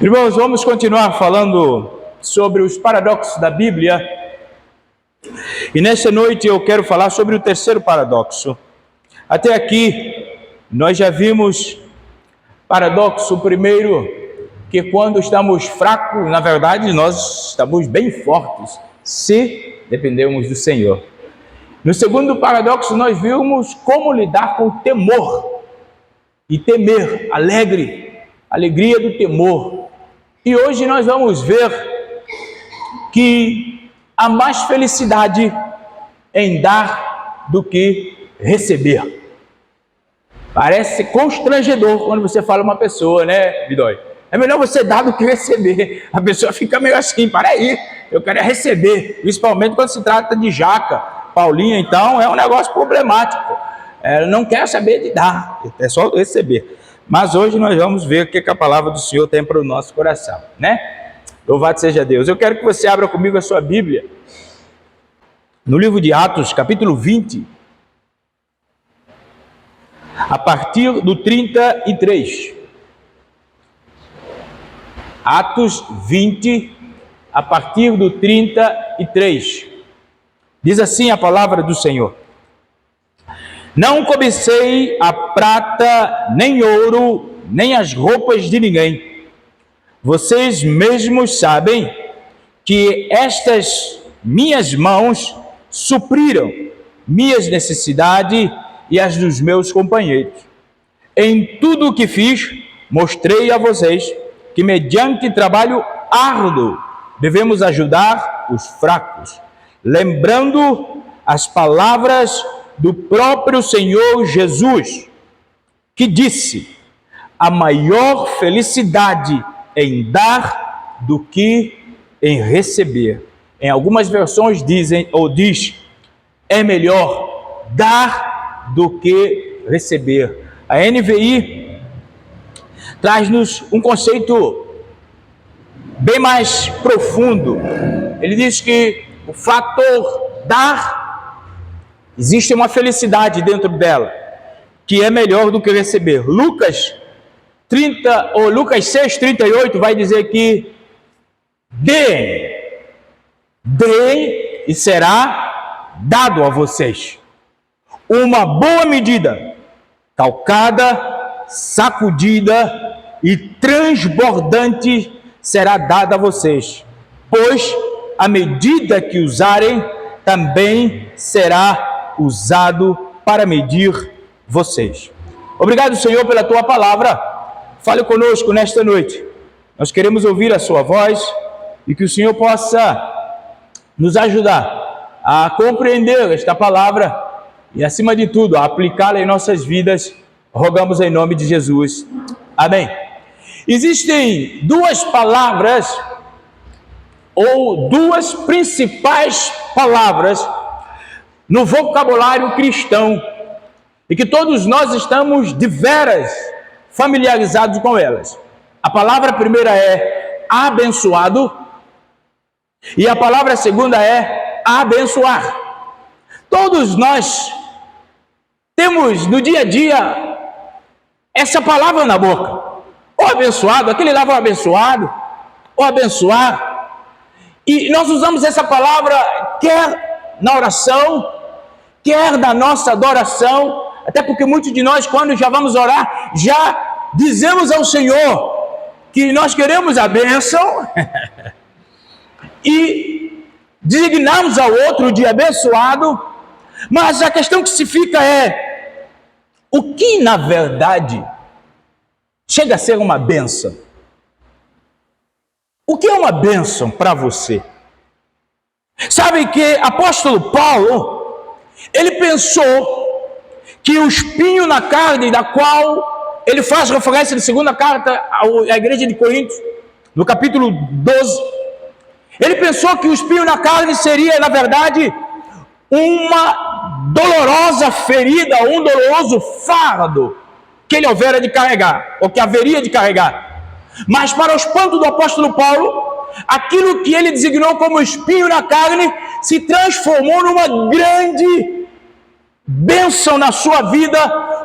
Irmãos, vamos continuar falando sobre os paradoxos da Bíblia. E nesta noite eu quero falar sobre o terceiro paradoxo. Até aqui nós já vimos paradoxo primeiro, que quando estamos fracos, na verdade nós estamos bem fortes, se dependermos do Senhor. No segundo paradoxo nós vimos como lidar com o temor e temer, alegria do temor. E hoje nós vamos ver que há mais felicidade em dar do que receber. Parece constrangedor quando você fala uma pessoa, né, Bidói? É melhor você dar do que receber. A pessoa fica meio assim, para aí, eu quero receber. Principalmente quando se trata de Jaca, Paulinha, então é um negócio problemático. Ela não quer saber de dar, é só receber. Mas hoje nós vamos ver o que a palavra do Senhor tem para o nosso coração, né? Louvado seja Deus. Eu quero que você abra comigo a sua Bíblia no livro de Atos, capítulo 20, a partir do 33. Atos 20, a partir do 33. Diz assim a palavra do Senhor: Não cobicei a prata, nem ouro, nem as roupas de ninguém. Vocês mesmos sabem que estas minhas mãos supriram minhas necessidades e as dos meus companheiros. Em tudo o que fiz, mostrei a vocês que mediante trabalho árduo devemos ajudar os fracos, lembrando as palavras do próprio Senhor Jesus, que disse: a maior felicidade em dar do que em receber. Em algumas versões diz, é melhor dar do que receber. A NVI traz-nos um conceito bem mais profundo. Ele diz que o fator dar, existe uma felicidade dentro dela, que é melhor do que receber. Lucas 6:38 vai dizer que deem e será dado a vocês. Uma boa medida, calcada, sacudida e transbordante será dada a vocês, pois a medida que usarem também será usado para medir vocês. Obrigado, Senhor, pela tua palavra. Fale conosco nesta noite. Nós queremos ouvir a sua voz e que o Senhor possa nos ajudar a compreender esta palavra e, acima de tudo, a aplicá-la em nossas vidas. Rogamos em nome de Jesus. Amém. Existem duas palavras ou duas principais palavras no vocabulário cristão e que todos nós estamos de veras familiarizados com elas. A palavra primeira é abençoado e a palavra segunda é abençoar. Todos nós temos no dia a dia essa palavra na boca. O abençoado, aquele lá vai abençoado, o abençoar. E nós usamos essa palavra quer na oração, quer na nossa adoração, até porque muitos de nós, quando já vamos orar, já dizemos ao Senhor que nós queremos a bênção e designamos ao outro de abençoado, mas a questão que se fica é: o que na verdade chega a ser uma bênção? O que é uma bênção para você? Sabe que apóstolo Paulo, ele pensou que o espinho na carne, da qual ele faz referência na segunda carta à igreja de Coríntios, no capítulo 12, ele pensou que o espinho na carne seria, na verdade, uma dolorosa ferida, um doloroso fardo que ele houvera de carregar, ou que haveria de carregar. Mas para o espanto do apóstolo Paulo, aquilo que ele designou como espinho na carne se transformou numa grande bênção na sua vida,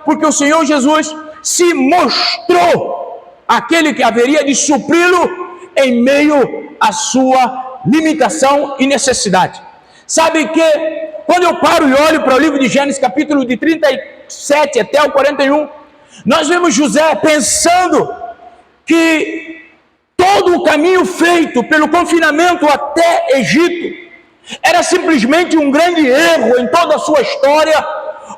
porque o Senhor Jesus se mostrou aquele que haveria de supri-lo em meio à sua limitação e necessidade. Sabe que quando eu paro e olho para o livro de Gênesis, capítulo de 37 até o 41, nós vemos José pensando que todo o caminho feito pelo confinamento até Egito era simplesmente um grande erro em toda a sua história,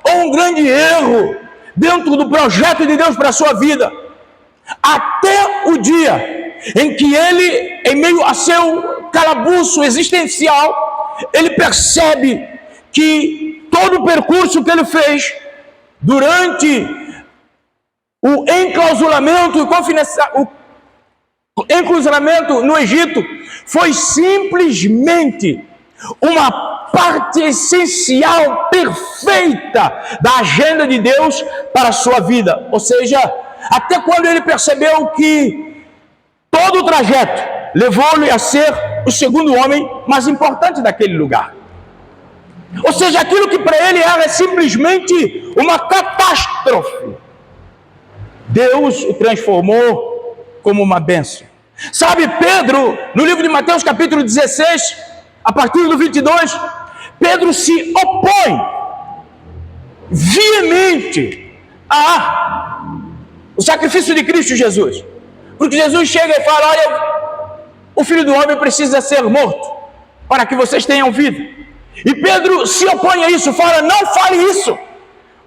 ou um grande erro dentro do projeto de Deus para a sua vida, até o dia em que ele, em meio a seu calabouço existencial, ele percebe que todo o percurso que ele fez durante o enclausulamento e enclausulamento no Egito foi simplesmente uma parte essencial, perfeita da agenda de Deus para a sua vida. Ou seja, até quando ele percebeu que todo o trajeto levou-lhe a ser o segundo homem mais importante daquele lugar. Ou seja, aquilo que para ele era simplesmente uma catástrofe, Deus o transformou como uma bênção. Sabe, Pedro, no livro de Mateus capítulo 16, a partir do 22, Pedro se opõe veemente ao sacrifício de Cristo Jesus. Porque Jesus chega e fala: olha, o Filho do Homem precisa ser morto para que vocês tenham vida. E Pedro se opõe a isso, fala: não fale isso,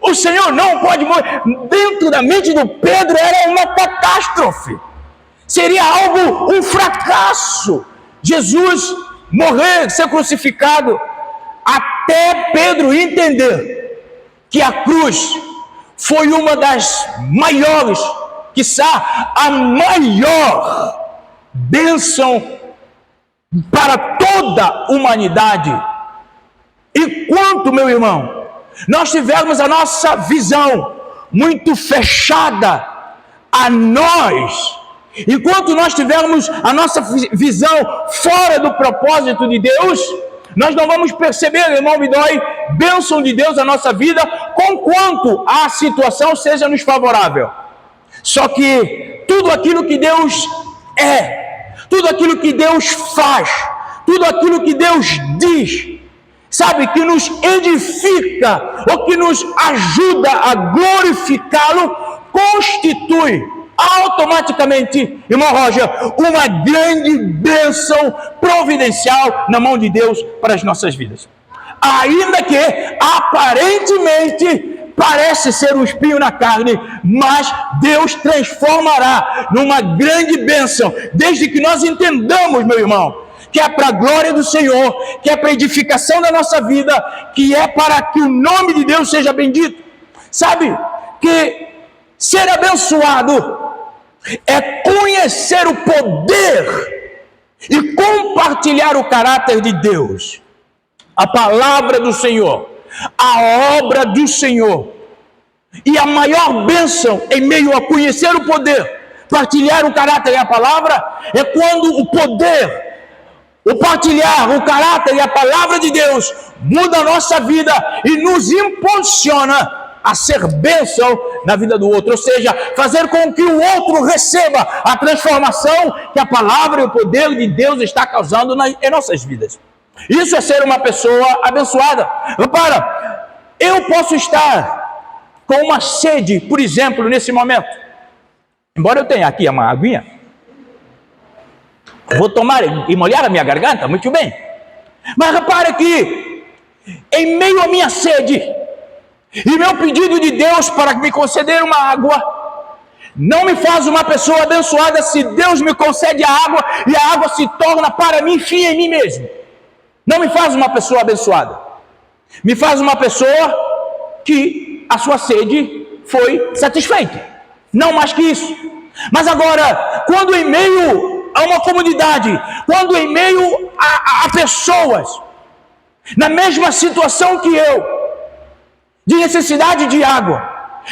o Senhor não pode morrer. Dentro da mente do Pedro era uma catástrofe, seria algo, um fracasso, Jesus morrer, ser crucificado, até Pedro entender que a cruz foi uma das maiores, quiçá a maior bênção para toda a humanidade. Enquanto, meu irmão, nós tivermos a nossa visão muito fechada a nós, enquanto nós tivermos a nossa visão fora do propósito de Deus, nós não vamos perceber, irmão Bidói, bênção de Deus na nossa vida, conquanto a situação seja nos favorável. Só que tudo aquilo que Deus é, tudo aquilo que Deus faz, tudo aquilo que Deus diz, sabe, que nos edifica, ou que nos ajuda a glorificá-lo, constitui automaticamente, irmão Roger, uma grande bênção providencial na mão de Deus para as nossas vidas. Ainda que aparentemente parece ser um espinho na carne, mas Deus transformará numa grande bênção, desde que nós entendamos, meu irmão, que é para a glória do Senhor, que é para a edificação da nossa vida, que é para que o nome de Deus seja bendito. Sabe que ser abençoado é conhecer o poder e compartilhar o caráter de Deus, a palavra do Senhor, a obra do Senhor. E a maior bênção em meio a conhecer o poder, partilhar o caráter e a palavra, é quando o poder, o partilhar o caráter e a palavra de Deus muda a nossa vida e nos impulsiona a ser bênção na vida do outro, ou seja, fazer com que o outro receba a transformação que a palavra e o poder de Deus está causando em nossas vidas. Isso é ser uma pessoa abençoada. Repara, eu posso estar com uma sede, por exemplo, nesse momento, embora eu tenha aqui uma aguinha, vou tomar e molhar a minha garganta, muito bem, mas repara que em meio à minha sede e meu pedido de Deus para me conceder uma água, não me faz uma pessoa abençoada se Deus me concede a água e a água se torna para mim fim em mim mesmo. Não me faz uma pessoa abençoada, me faz uma pessoa que a sua sede foi satisfeita, não mais que isso. Mas agora, quando em meio a uma comunidade, quando em meio a pessoas na mesma situação que eu, de necessidade de água,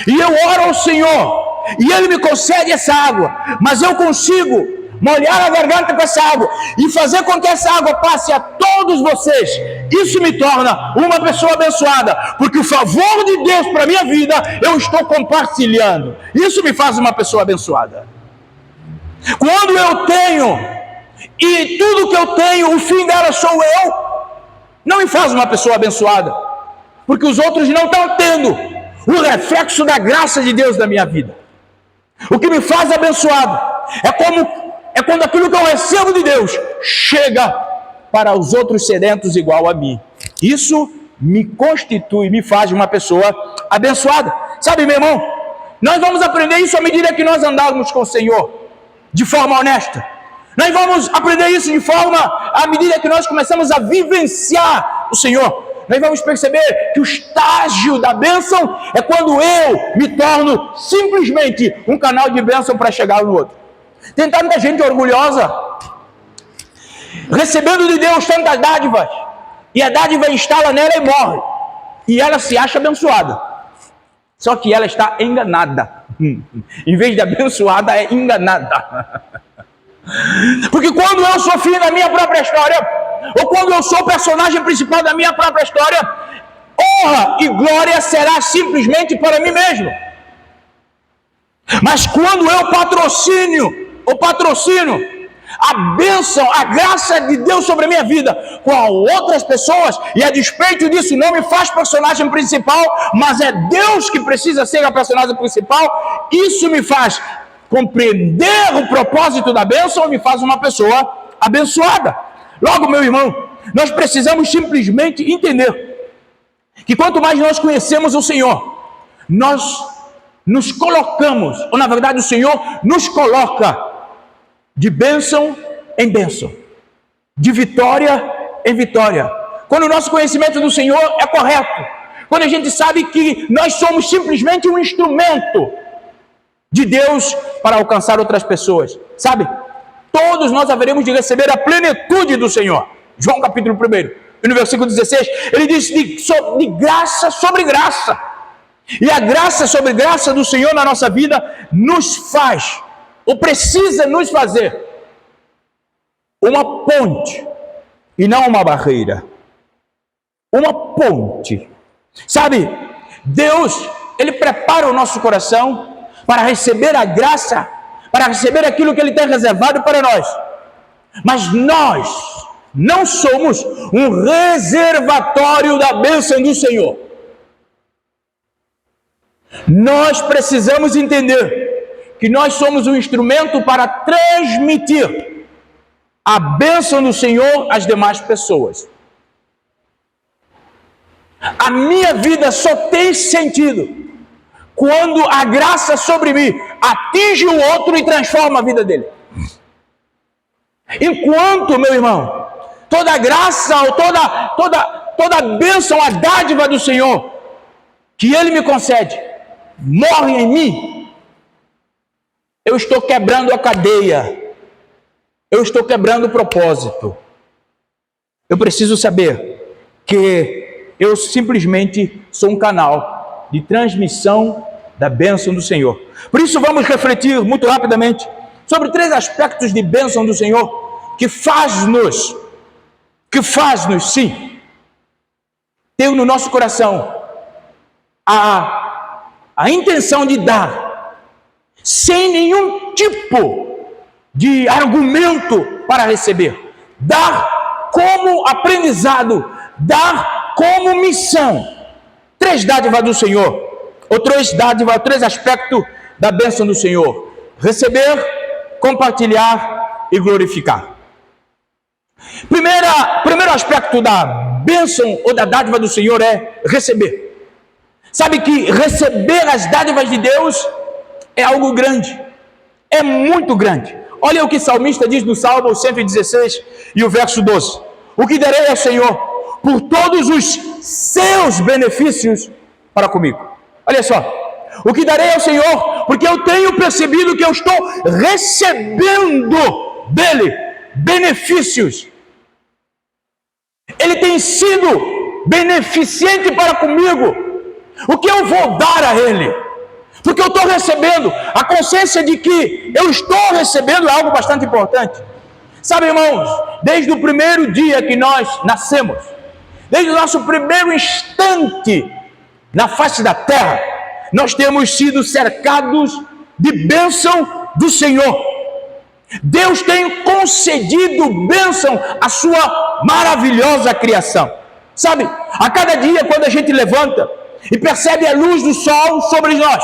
e eu oro ao Senhor, e Ele me concede essa água, mas eu consigo molhar a garganta com essa água, e fazer com que essa água passe a todos vocês, isso me torna uma pessoa abençoada, porque o favor de Deus para a minha vida, eu estou compartilhando, isso me faz uma pessoa abençoada. Quando eu tenho, e tudo que eu tenho, o fim dela sou eu, não me faz uma pessoa abençoada, porque os outros não estão tendo o reflexo da graça de Deus na minha vida. O que me faz abençoado é quando aquilo que eu recebo de Deus chega para os outros sedentos igual a mim. Isso me constitui, me faz uma pessoa abençoada. Sabe, meu irmão, nós vamos aprender isso à medida que nós andarmos com o Senhor de forma honesta. Nós vamos aprender isso de forma à medida que nós começamos a vivenciar o Senhor. Nós vamos perceber que o estágio da bênção é quando eu me torno simplesmente um canal de bênção para chegar no outro. Tem tanta gente orgulhosa, recebendo de Deus tantas dádivas, e a dádiva instala nela e morre, e ela se acha abençoada, só que ela está enganada. Em vez de abençoada, é enganada. Porque quando eu sou filho da minha própria história, ou quando eu sou o personagem principal da minha própria história, honra e glória será simplesmente para mim mesmo. Mas quando eu patrocino a bênção, a graça de Deus sobre a minha vida com outras pessoas, e a despeito disso não me faz personagem principal, mas é Deus que precisa ser a personagem principal, isso me faz compreender o propósito da bênção e me faz uma pessoa abençoada. Logo, meu irmão, nós precisamos simplesmente entender que quanto mais nós conhecemos o Senhor, nós nos colocamos, ou na verdade o Senhor nos coloca de bênção em bênção, de vitória em vitória. Quando o nosso conhecimento do Senhor é correto, quando a gente sabe que nós somos simplesmente um instrumento de Deus para alcançar outras pessoas, sabe? Todos nós haveremos de receber a plenitude do Senhor. João capítulo 1, e no versículo 16, ele diz de graça sobre graça. E a graça sobre graça do Senhor na nossa vida nos faz, ou precisa nos fazer, uma ponte, e não uma barreira. Uma ponte. Sabe, Deus, Ele prepara o nosso coração para receber a graça, para receber aquilo que Ele tem reservado para nós. Mas nós não somos um reservatório da bênção do Senhor. Nós precisamos entender que nós somos um instrumento para transmitir a bênção do Senhor às demais pessoas. A minha vida só tem sentido quando a graça sobre mim atinge o outro e transforma a vida dele. Enquanto, meu irmão, toda a graça ou toda a bênção, a dádiva do Senhor que Ele me concede, morre em mim, eu estou quebrando a cadeia, eu estou quebrando o propósito. Eu preciso saber que eu simplesmente sou um canal de transmissão da bênção do Senhor. Por isso vamos refletir muito rapidamente sobre 3 aspectos de bênção do Senhor que faz-nos sim ter no nosso coração a intenção de dar sem nenhum tipo de argumento para receber. Dar como aprendizado, dar como missão. 3 dádivas do Senhor, ou 3 aspectos da bênção do Senhor: receber, compartilhar e glorificar. Primeiro aspecto da bênção ou da dádiva do Senhor é receber. Sabe que receber as dádivas de Deus é algo grande, é muito grande. Olha o que o salmista diz no Salmo 116 e o verso 12: o que darei ao Senhor por todos os seus benefícios para comigo. Olha só, o que darei ao Senhor, porque eu tenho percebido que eu estou recebendo dele benefícios. Ele tem sido beneficente para comigo. O que eu vou dar a ele? Porque eu estou recebendo. A consciência de que eu estou recebendo é algo bastante importante. Sabe, irmãos, desde o primeiro dia que nós nascemos, desde o nosso primeiro instante na face da terra, nós temos sido cercados de bênção do Senhor. Deus tem concedido bênção à sua maravilhosa criação. Sabe, a cada dia quando a gente levanta e percebe a luz do sol sobre nós,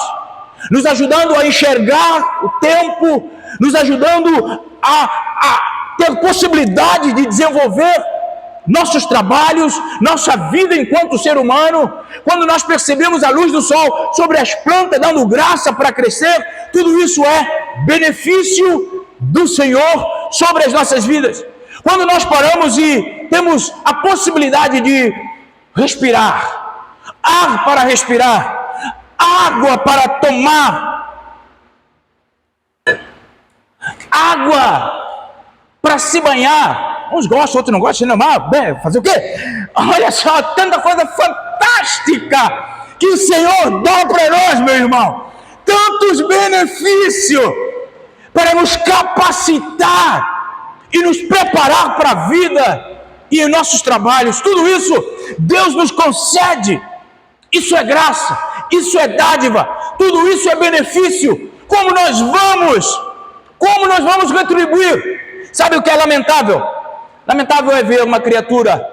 nos ajudando a enxergar o tempo, nos ajudando a ter possibilidade de desenvolver nossos trabalhos, nossa vida enquanto ser humano, quando nós percebemos a luz do sol sobre as plantas, dando graça para crescer, tudo isso é benefício do Senhor sobre as nossas vidas. Quando nós paramos e temos a possibilidade de respirar, ar para respirar, água para tomar, água para se banhar. Uns gostam, outros não gostam, não, mas fazer o quê? Olha só, tanta coisa fantástica que o Senhor dá para nós, meu irmão. Tantos benefícios para nos capacitar e nos preparar para a vida e em nossos trabalhos. Tudo isso Deus nos concede. Isso é graça, isso é dádiva, tudo isso é benefício. Como nós vamos retribuir? Sabe o que é lamentável? Lamentável é ver uma criatura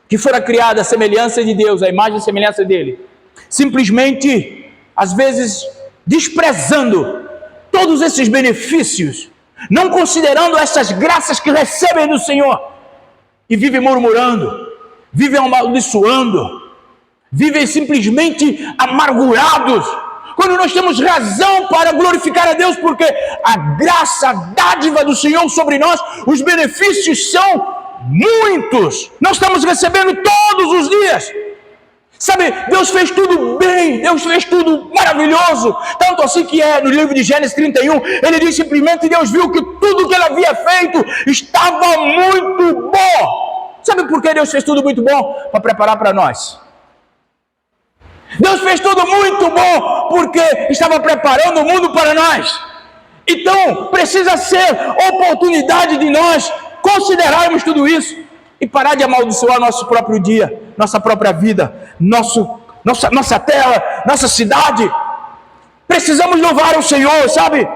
que fora criada à semelhança de Deus, à imagem e semelhança dele, simplesmente, às vezes, desprezando todos esses benefícios, não considerando essas graças que recebem do Senhor, e vivem murmurando, vivem amaldiçoando, vivem simplesmente amargurados, quando nós temos razão para glorificar a Deus, porque a graça, a dádiva do Senhor sobre nós, os benefícios são muitos, nós estamos recebendo todos os dias. Sabe, Deus fez tudo bem, Deus fez tudo maravilhoso, tanto assim que no livro de Gênesis 31, ele diz simplesmente, Deus viu que tudo que ele havia feito estava muito bom. Sabe por que Deus fez tudo muito bom? Para preparar para nós. Deus fez tudo muito bom, porque estava preparando o mundo para nós. Então, precisa ser oportunidade de nós considerarmos tudo isso e parar de amaldiçoar nosso próprio dia, nossa própria vida, nossa terra, nossa cidade. Precisamos louvar o Senhor, sabe?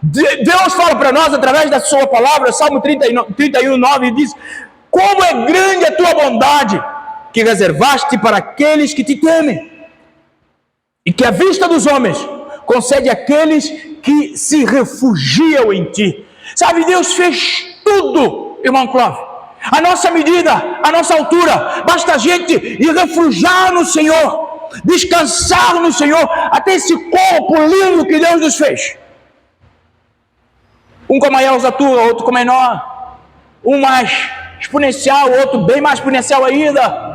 Deus fala para nós através da sua palavra, Salmo 31:9, diz: como é grande a tua bondade, que reservaste para aqueles que te temem, e que a vista dos homens concede àqueles que se refugiam em ti. Sabe, Deus fez tudo, irmão Clóvis, a nossa medida, a nossa altura. Basta a gente ir refugiar no Senhor, descansar no Senhor, até esse corpo lindo que Deus nos fez. Um com maior altura, outro com menor, um mais exponencial, outro bem mais exponencial ainda.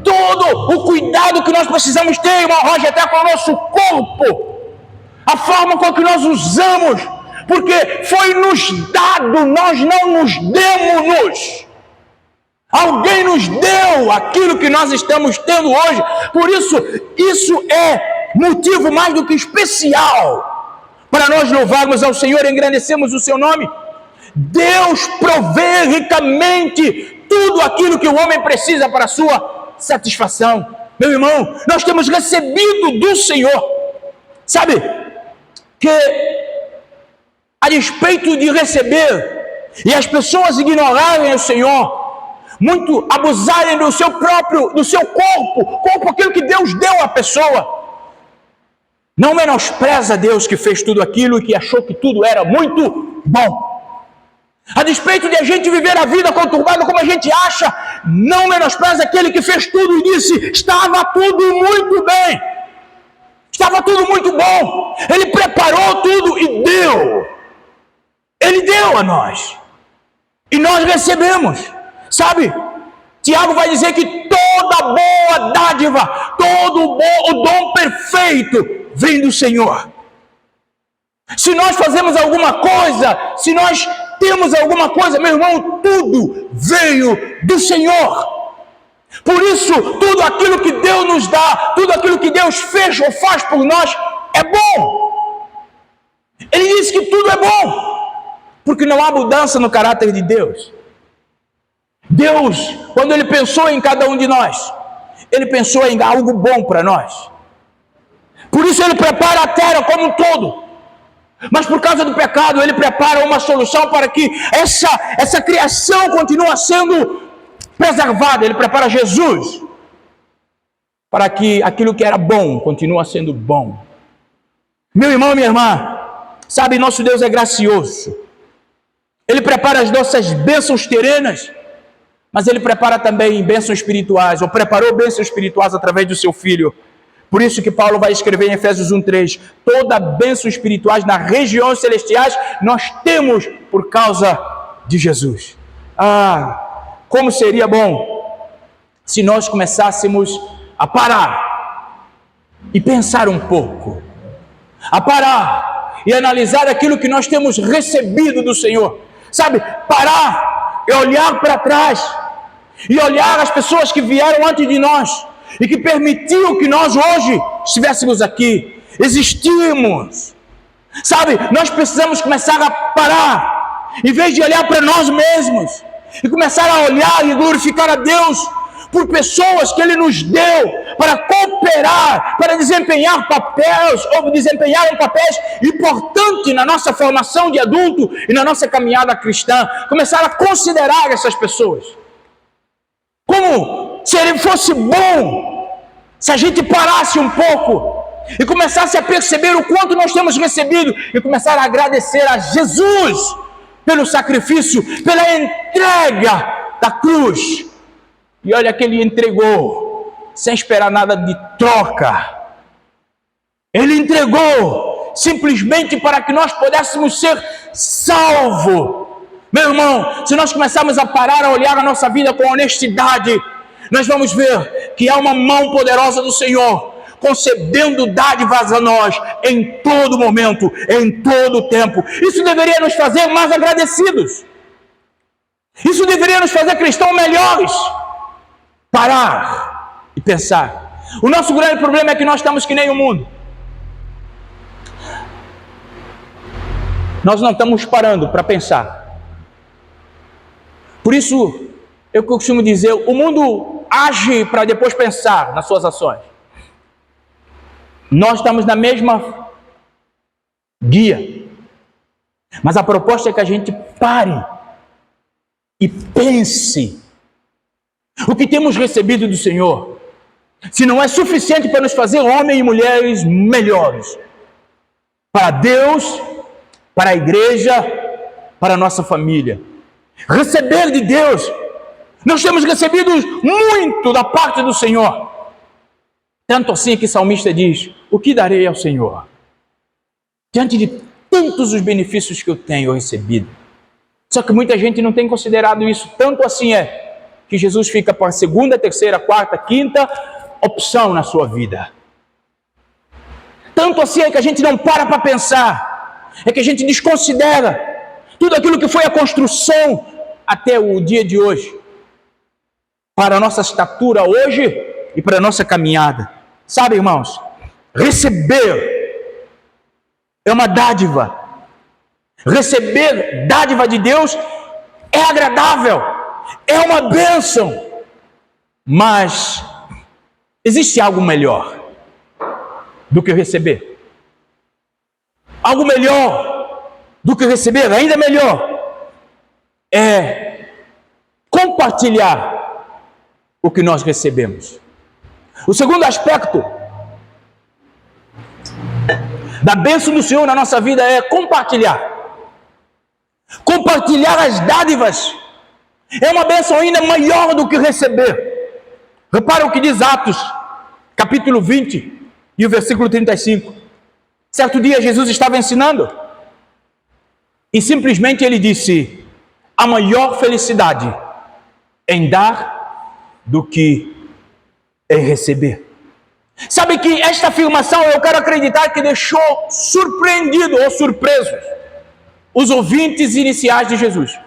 Todo o cuidado que nós precisamos ter, irmão Roger, até com o nosso corpo, a forma com que nós usamos, porque foi nos dado, nós não nos demos. Alguém nos deu aquilo que nós estamos tendo hoje. Por isso é motivo mais do que especial para nós louvarmos ao Senhor e engrandecermos o seu nome. Deus provê ricamente tudo aquilo que o homem precisa para a sua satisfação. Meu irmão, nós temos recebido do Senhor. Sabe que a despeito de receber e as pessoas ignorarem o Senhor, muito abusarem do seu corpo, aquilo que Deus deu à pessoa, não menospreza Deus que fez tudo aquilo e que achou que tudo era muito bom. A despeito de a gente viver a vida conturbada como a gente acha, não menospreza aquele que fez tudo e disse: estava tudo muito bem, estava tudo muito bom, ele preparou tudo e deu, ele deu a nós, e nós recebemos. Sabe, Tiago vai dizer que toda boa dádiva, todo o dom perfeito vem do Senhor. Se nós fazemos alguma coisa, se nós temos alguma coisa, meu irmão, tudo veio do Senhor. Por isso, tudo aquilo que Deus nos dá, tudo aquilo que Deus fez ou faz por nós, é bom. Ele diz que tudo é bom, porque não há mudança no caráter de Deus. Deus, quando Ele pensou em cada um de nós, Ele pensou em algo bom para nós. Por isso Ele prepara a terra como um todo. Mas por causa do pecado, ele prepara uma solução para que essa criação continue sendo preservada. Ele prepara Jesus para que aquilo que era bom continue sendo bom. Meu irmão, minha irmã, sabe, nosso Deus é gracioso. Ele prepara as nossas bênçãos terrenas, mas ele prepara também bênçãos espirituais, ou preparou bênçãos espirituais através do seu Filho. Por isso que Paulo vai escrever em Efésios 1:3, toda bênção espirituais nas regiões celestiais nós temos por causa de Jesus. Como seria bom se nós começássemos a parar e pensar um pouco, a parar e analisar aquilo que nós temos recebido do Senhor. Sabe, parar e olhar para trás e olhar as pessoas que vieram antes de nós e que permitiu que nós hoje estivéssemos aqui, existimos. Sabe, nós precisamos começar a parar, em vez de olhar para nós mesmos, e começar a olhar e glorificar a Deus por pessoas que Ele nos deu para cooperar, para desempenhar papéis importantes na nossa formação de adulto e na nossa caminhada cristã. Começar a considerar essas pessoas. Como se ele fosse bom, se a gente parasse um pouco e começasse a perceber o quanto nós temos recebido e começar a agradecer a Jesus pelo sacrifício, pela entrega da cruz. E olha que ele entregou sem esperar nada de troca. Ele entregou simplesmente para que nós pudéssemos ser salvos. Meu irmão, se nós começarmos a parar, a olhar a nossa vida com honestidade, nós vamos ver que há uma mão poderosa do Senhor, concedendo dádivas a nós em todo momento, em todo tempo. Isso deveria nos fazer mais agradecidos. Isso deveria nos fazer cristãos melhores. Parar e pensar. O nosso grande problema é que nós estamos que nem o mundo. Nós não estamos parando para pensar. Por isso, eu costumo dizer, o mundo age para depois pensar nas suas ações. Nós estamos na mesma guia. Mas a proposta é que a gente pare e pense o que temos recebido do Senhor. Se não é suficiente para nos fazer homens e mulheres melhores. Para Deus, para a igreja, para a nossa família. Receber de Deus. Nós temos recebido muito da parte do Senhor. Tanto assim que o salmista diz, o que darei ao Senhor? Diante de tantos os benefícios que eu tenho recebido. Só que muita gente não tem considerado isso. Tanto assim é que Jesus fica para a segunda, terceira, quarta, quinta opção na sua vida. Tanto assim é que a gente não para pensar. É que a gente desconsidera tudo aquilo que foi a construção até o dia de hoje. Para a nossa estatura hoje e para a nossa caminhada. Sabe, irmãos, receber é uma dádiva. Receber dádiva de Deus é agradável, é uma bênção. Mas existe algo melhor do que receber. Algo melhor do que receber, ainda melhor, é compartilhar o que nós recebemos. O segundo aspecto da bênção do Senhor na nossa vida é compartilhar. Compartilhar as dádivas é uma bênção ainda maior do que receber. Repara o que diz Atos, capítulo 20 e o versículo 35. Certo dia Jesus estava ensinando e simplesmente ele disse, a maior felicidade em dar do que em receber. Sabe que esta afirmação eu quero acreditar que deixou surpreendido ou surpresos os ouvintes iniciais de Jesus.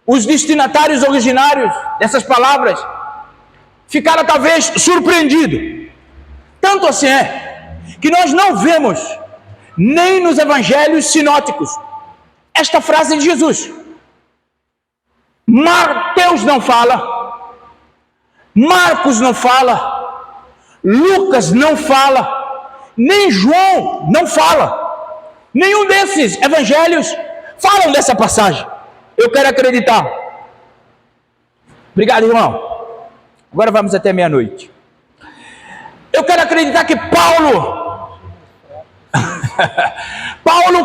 Os destinatários originários dessas palavras ficaram talvez surpreendidos. Tanto assim é que nós não vemos nem nos evangelhos sinóticos esta frase de Jesus. Mateus não fala, Marcos não fala, Lucas não fala, nem João não fala. Nenhum desses evangelhos falam dessa passagem. Eu quero acreditar. Obrigado, irmão. Agora vamos até meia-noite. Eu quero acreditar que Paulo,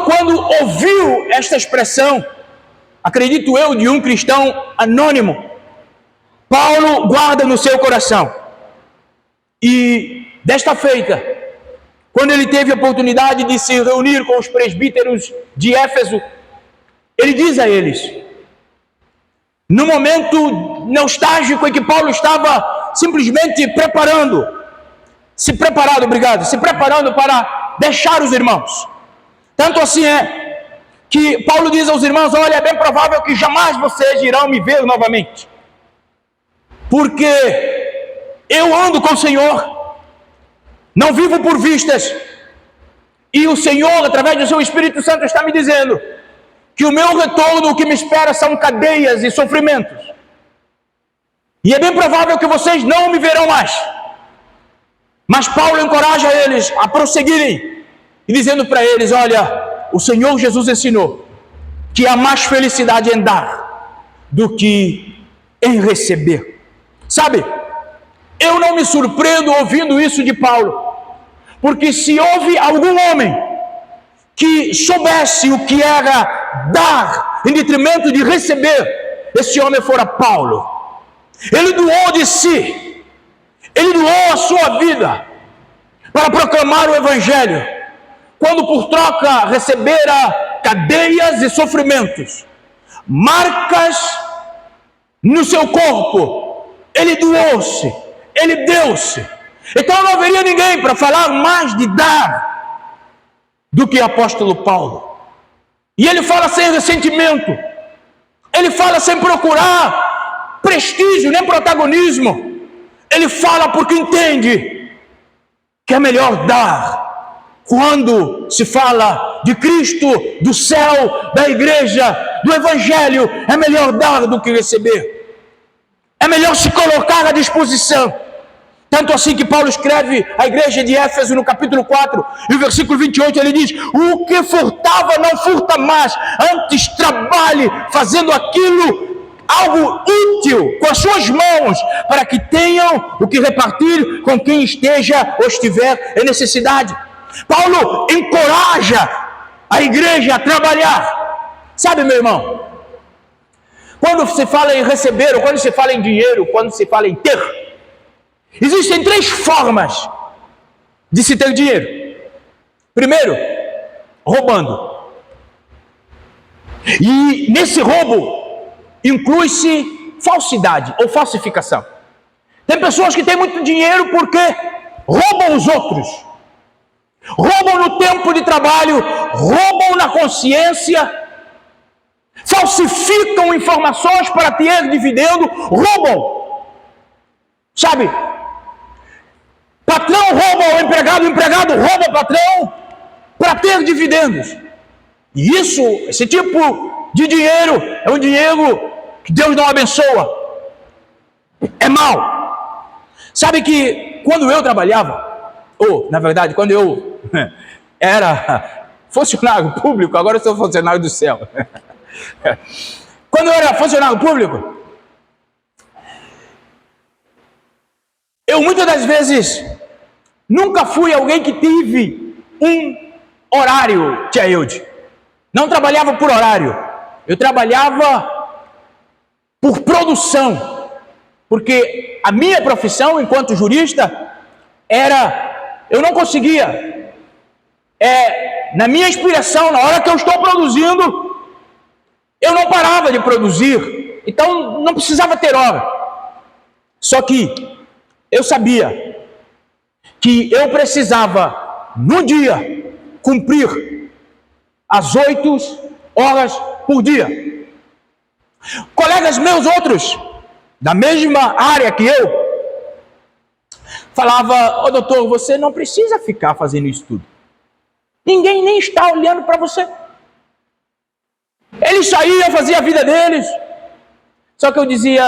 quando ouviu esta expressão, acredito eu, de um cristão anônimo, Paulo guarda no seu coração. E desta feita, quando ele teve a oportunidade de se reunir com os presbíteros de Éfeso, ele diz a eles, no momento nostálgico em que Paulo estava simplesmente se preparando para deixar os irmãos. Tanto assim é que Paulo diz aos irmãos, olha, é bem provável que jamais vocês irão me ver novamente, porque eu ando com o Senhor, não vivo por vistas, e o Senhor, através do seu Espírito Santo, está me dizendo que o meu retorno, o que me espera são cadeias e sofrimentos, e é bem provável que vocês não me verão mais. Mas Paulo encoraja eles a prosseguirem, e dizendo para eles, olha, o Senhor Jesus ensinou que há mais felicidade em dar do que em receber. Sabe, eu não me surpreendo ouvindo isso de Paulo, porque se houve algum homem que soubesse o que era dar em detrimento de receber, esse homem fora Paulo. Ele doou de si, ele doou a sua vida para proclamar o Evangelho, quando por troca recebera cadeias e sofrimentos, marcas no seu corpo, ele doou-se, ele deu-se. Então não haveria ninguém para falar mais de dar do que o apóstolo Paulo. E ele fala sem ressentimento, ele fala sem procurar prestígio nem protagonismo, ele fala porque entende que é melhor dar. Quando se fala de Cristo, do céu, da igreja, do Evangelho, é melhor dar do que receber. É melhor se colocar à disposição. Tanto assim que Paulo escreve à igreja de Éfeso no capítulo 4, e o versículo 28, ele diz, o que furtava não furta mais, antes trabalhe fazendo aquilo, algo útil com as suas mãos, para que tenham o que repartir com quem esteja ou estiver em necessidade. Paulo encoraja a igreja a trabalhar. Sabe, meu irmão, quando se fala em receber, ou quando se fala em dinheiro, quando se fala em ter, existem 3 formas de se ter dinheiro. Primeiro, roubando. E nesse roubo inclui-se falsidade ou falsificação. Tem pessoas que têm muito dinheiro porque roubam os outros, roubam no tempo de trabalho, roubam na consciência, falsificam informações para ter dividendo, roubam. Sabe? Patrão rouba o empregado rouba o patrão para ter dividendos. E esse tipo de dinheiro é um dinheiro que Deus não abençoa. É mau. Sabe que quando eu trabalhava, ou na verdade quando eu era funcionário público, agora eu sou funcionário do céu. Quando eu era funcionário público, eu muitas das vezes nunca fui alguém que tive um horário, tia Eude. Não trabalhava por horário, eu trabalhava por produção, porque a minha profissão enquanto jurista era, eu não conseguia, na minha inspiração, na hora que eu estou produzindo, eu não parava de produzir, então não precisava ter hora. Só que eu sabia que eu precisava, no dia, cumprir as 8 horas por dia. Colegas meus outros, da mesma área que eu, falava, doutor, você não precisa ficar fazendo isso tudo. Ninguém nem está olhando para você. Eles saíam, faziam a vida deles. Só que eu dizia,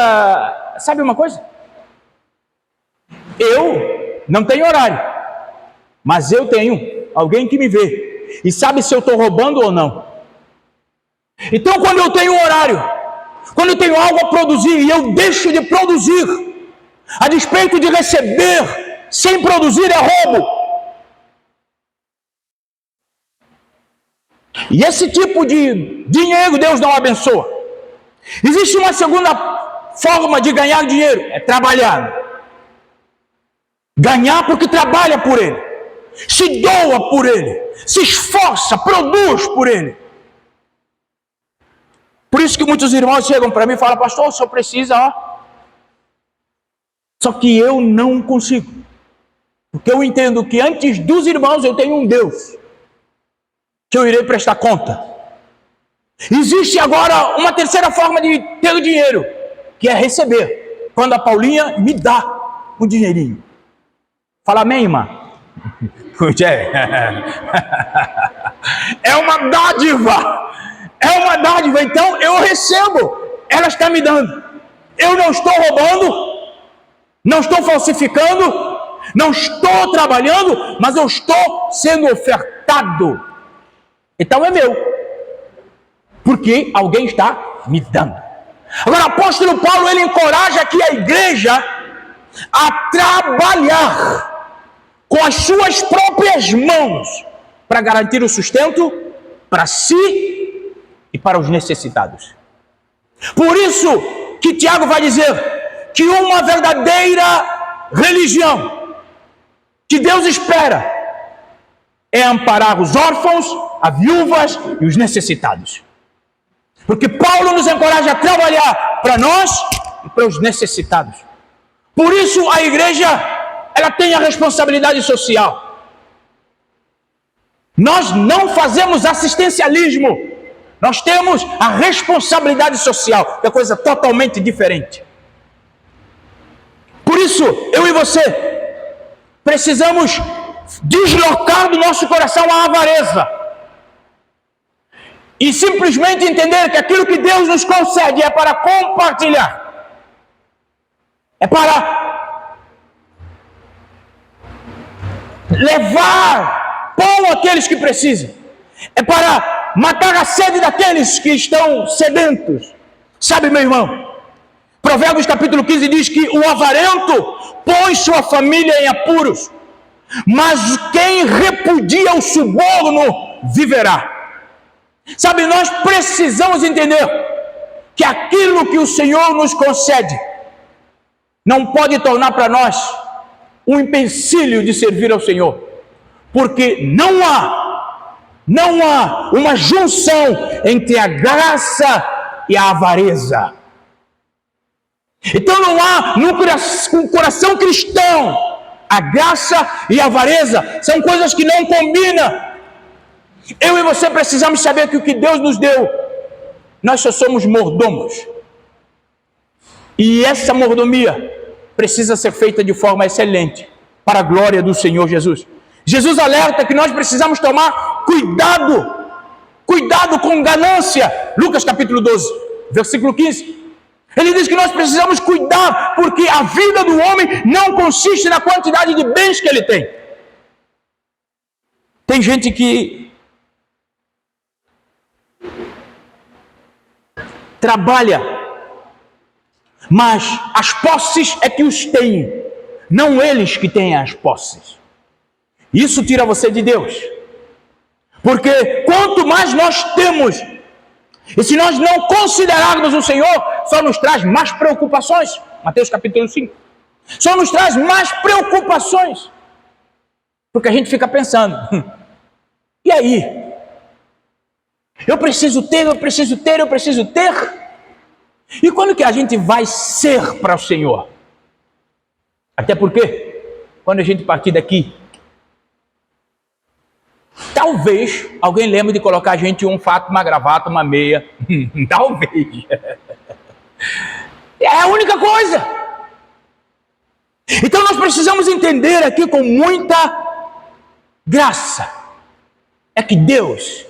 sabe uma coisa? Eu não tenho horário, mas eu tenho alguém que me vê. e sabe se eu estou roubando ou não. Então, quando eu tenho um horário, quando eu tenho algo a produzir e eu deixo de produzir, a despeito de receber sem produzir, é roubo. E esse tipo de dinheiro Deus não abençoa. Existe uma segunda forma de ganhar dinheiro, é trabalhar. Ganhar porque trabalha por ele, se doa por ele, se esforça, produz por ele. Por isso que muitos irmãos chegam para mim e falam: pastor, o senhor precisa, ó. Só que eu não consigo. Porque eu entendo que antes dos irmãos eu tenho um Deus que eu irei prestar conta. Existe agora uma terceira forma de ter dinheiro, que é receber. Quando a Paulinha me dá um dinheirinho. Fala amém, irmã. É uma dádiva. É uma dádiva. Então eu recebo. Ela está me dando. Eu não estou roubando. Não estou falsificando. Não estou trabalhando. Mas eu estou sendo ofertado. Então é meu. Porque alguém está me dando. Agora o apóstolo Paulo, ele encoraja aqui a igreja a trabalhar com as suas próprias mãos para garantir o sustento para si e para os necessitados. Por isso que Tiago vai dizer que uma verdadeira religião que Deus espera é amparar os órfãos, as viúvas e os necessitados. Porque Paulo nos encoraja a trabalhar para nós e para os necessitados. Por isso a igreja, ela tem a responsabilidade social. Nós não fazemos assistencialismo. Nós temos a responsabilidade social, que é coisa totalmente diferente. Por isso, eu e você precisamos deslocar do nosso coração a avareza. E simplesmente entender que aquilo que Deus nos concede é para compartilhar. É para levar pão àqueles que precisam. É para matar a sede daqueles que estão sedentos. Sabe, meu irmão? Provérbios capítulo 15 diz que o avarento põe sua família em apuros. Mas quem repudia o suborno viverá. Sabe, nós precisamos entender que aquilo que o Senhor nos concede não pode tornar para nós um empecilho de servir ao Senhor, porque não há uma junção entre a graça e a avareza. Então não há no coração cristão a graça e a avareza, são coisas que não combinam. Eu e você precisamos saber que o que Deus nos deu, nós só somos mordomos. E essa mordomia precisa ser feita de forma excelente, para a glória do Senhor Jesus. Jesus alerta que nós precisamos tomar cuidado com ganância. Lucas capítulo 12, versículo 15. Ele diz que nós precisamos cuidar, porque a vida do homem não consiste na quantidade de bens que ele tem. Tem gente que trabalha, mas as posses é que os têm, não eles que têm as posses. Isso tira você de Deus, porque quanto mais nós temos, e se nós não considerarmos o Senhor, só nos traz mais preocupações. Mateus capítulo 5. Só nos traz mais preocupações, porque a gente fica pensando, e aí? Eu preciso ter. E quando que a gente vai ser para o Senhor? Até porque, quando a gente partir daqui, talvez alguém lembre de colocar a gente um fato, uma gravata, uma meia. Talvez. É a única coisa. Então nós precisamos entender aqui com muita graça. É que Deus,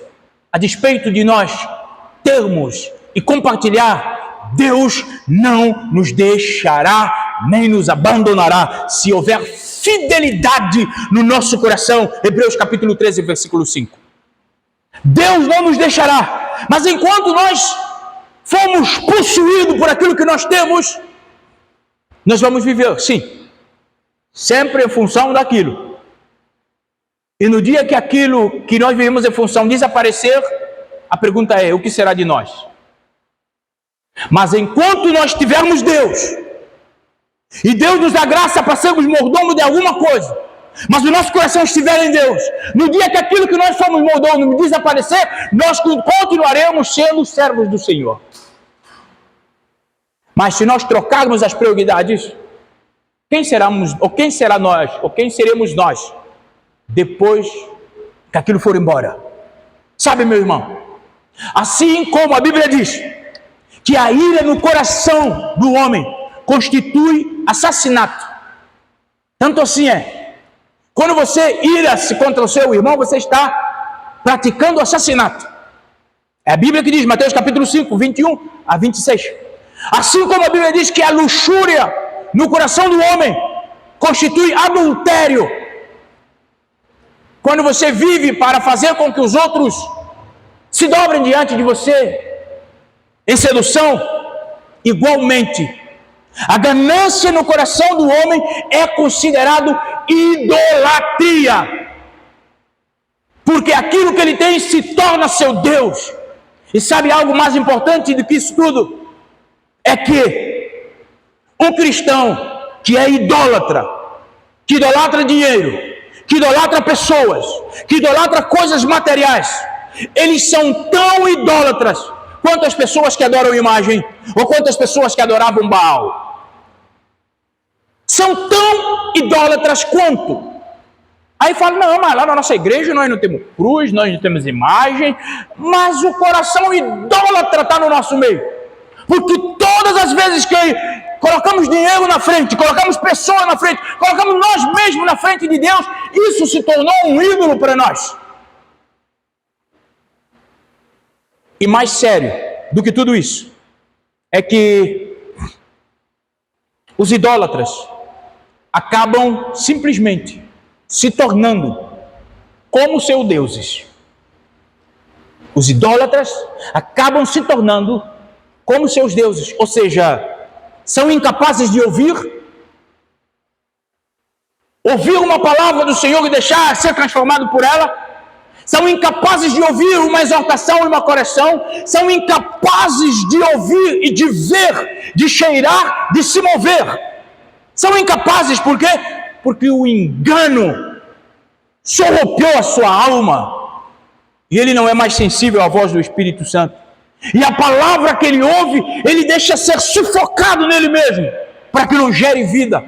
a despeito de nós termos e compartilhar, Deus não nos deixará nem nos abandonará se houver fidelidade no nosso coração. Hebreus capítulo 13, versículo 5. Deus não nos deixará. Mas enquanto nós formos possuídos por aquilo que nós temos, nós vamos viver, sim, sempre em função daquilo. E no dia que aquilo que nós vivemos em função desaparecer, a pergunta é: o que será de nós? Mas enquanto nós tivermos Deus, e Deus nos dá graça para sermos mordomos de alguma coisa, mas o nosso coração estiver em Deus, no dia que aquilo que nós somos mordomos desaparecer, nós continuaremos sendo servos do Senhor. Mas se nós trocarmos as prioridades, quem seremos nós depois que aquilo for embora? Sabe, meu irmão, assim como a Bíblia diz que a ira no coração do homem constitui assassinato, tanto assim quando você ira-se contra o seu irmão, você está praticando assassinato. É a Bíblia que diz, Mateus capítulo 5, 21 a 26. Assim como a Bíblia diz que a luxúria no coração do homem constitui adultério. Quando você vive para fazer com que os outros se dobrem diante de você em sedução, igualmente, a ganância no coração do homem é considerado idolatria, porque aquilo que ele tem se torna seu Deus. E sabe algo mais importante do que isso tudo? É que um cristão que é idólatra, que idolatra dinheiro, que idolatra pessoas, que idolatra coisas materiais, eles são tão idólatras quanto as pessoas que adoram imagem, ou quanto as pessoas que adoravam Baal. São tão idólatras quanto. Aí fala: não, mas lá na nossa igreja nós não temos cruz, nós não temos imagem, mas o coração idólatra está no nosso meio. Porque todas as vezes que colocamos dinheiro na frente, colocamos pessoas na frente, colocamos nós mesmos na frente de Deus, isso se tornou um ídolo para nós. E mais sério do que tudo isso, é que os idólatras acabam simplesmente se tornando como seus deuses. Os idólatras acabam se tornando como seus deuses, ou seja, são incapazes de ouvir uma palavra do Senhor e deixar ser transformado por ela, são incapazes de ouvir uma exortação e uma correção, são incapazes de ouvir e de ver, de cheirar, de se mover. São incapazes, por quê? Porque o engano sorropeou a sua alma e ele não é mais sensível à voz do Espírito Santo. E a palavra que ele ouve, ele deixa ser sufocado nele mesmo, para que não gere vida,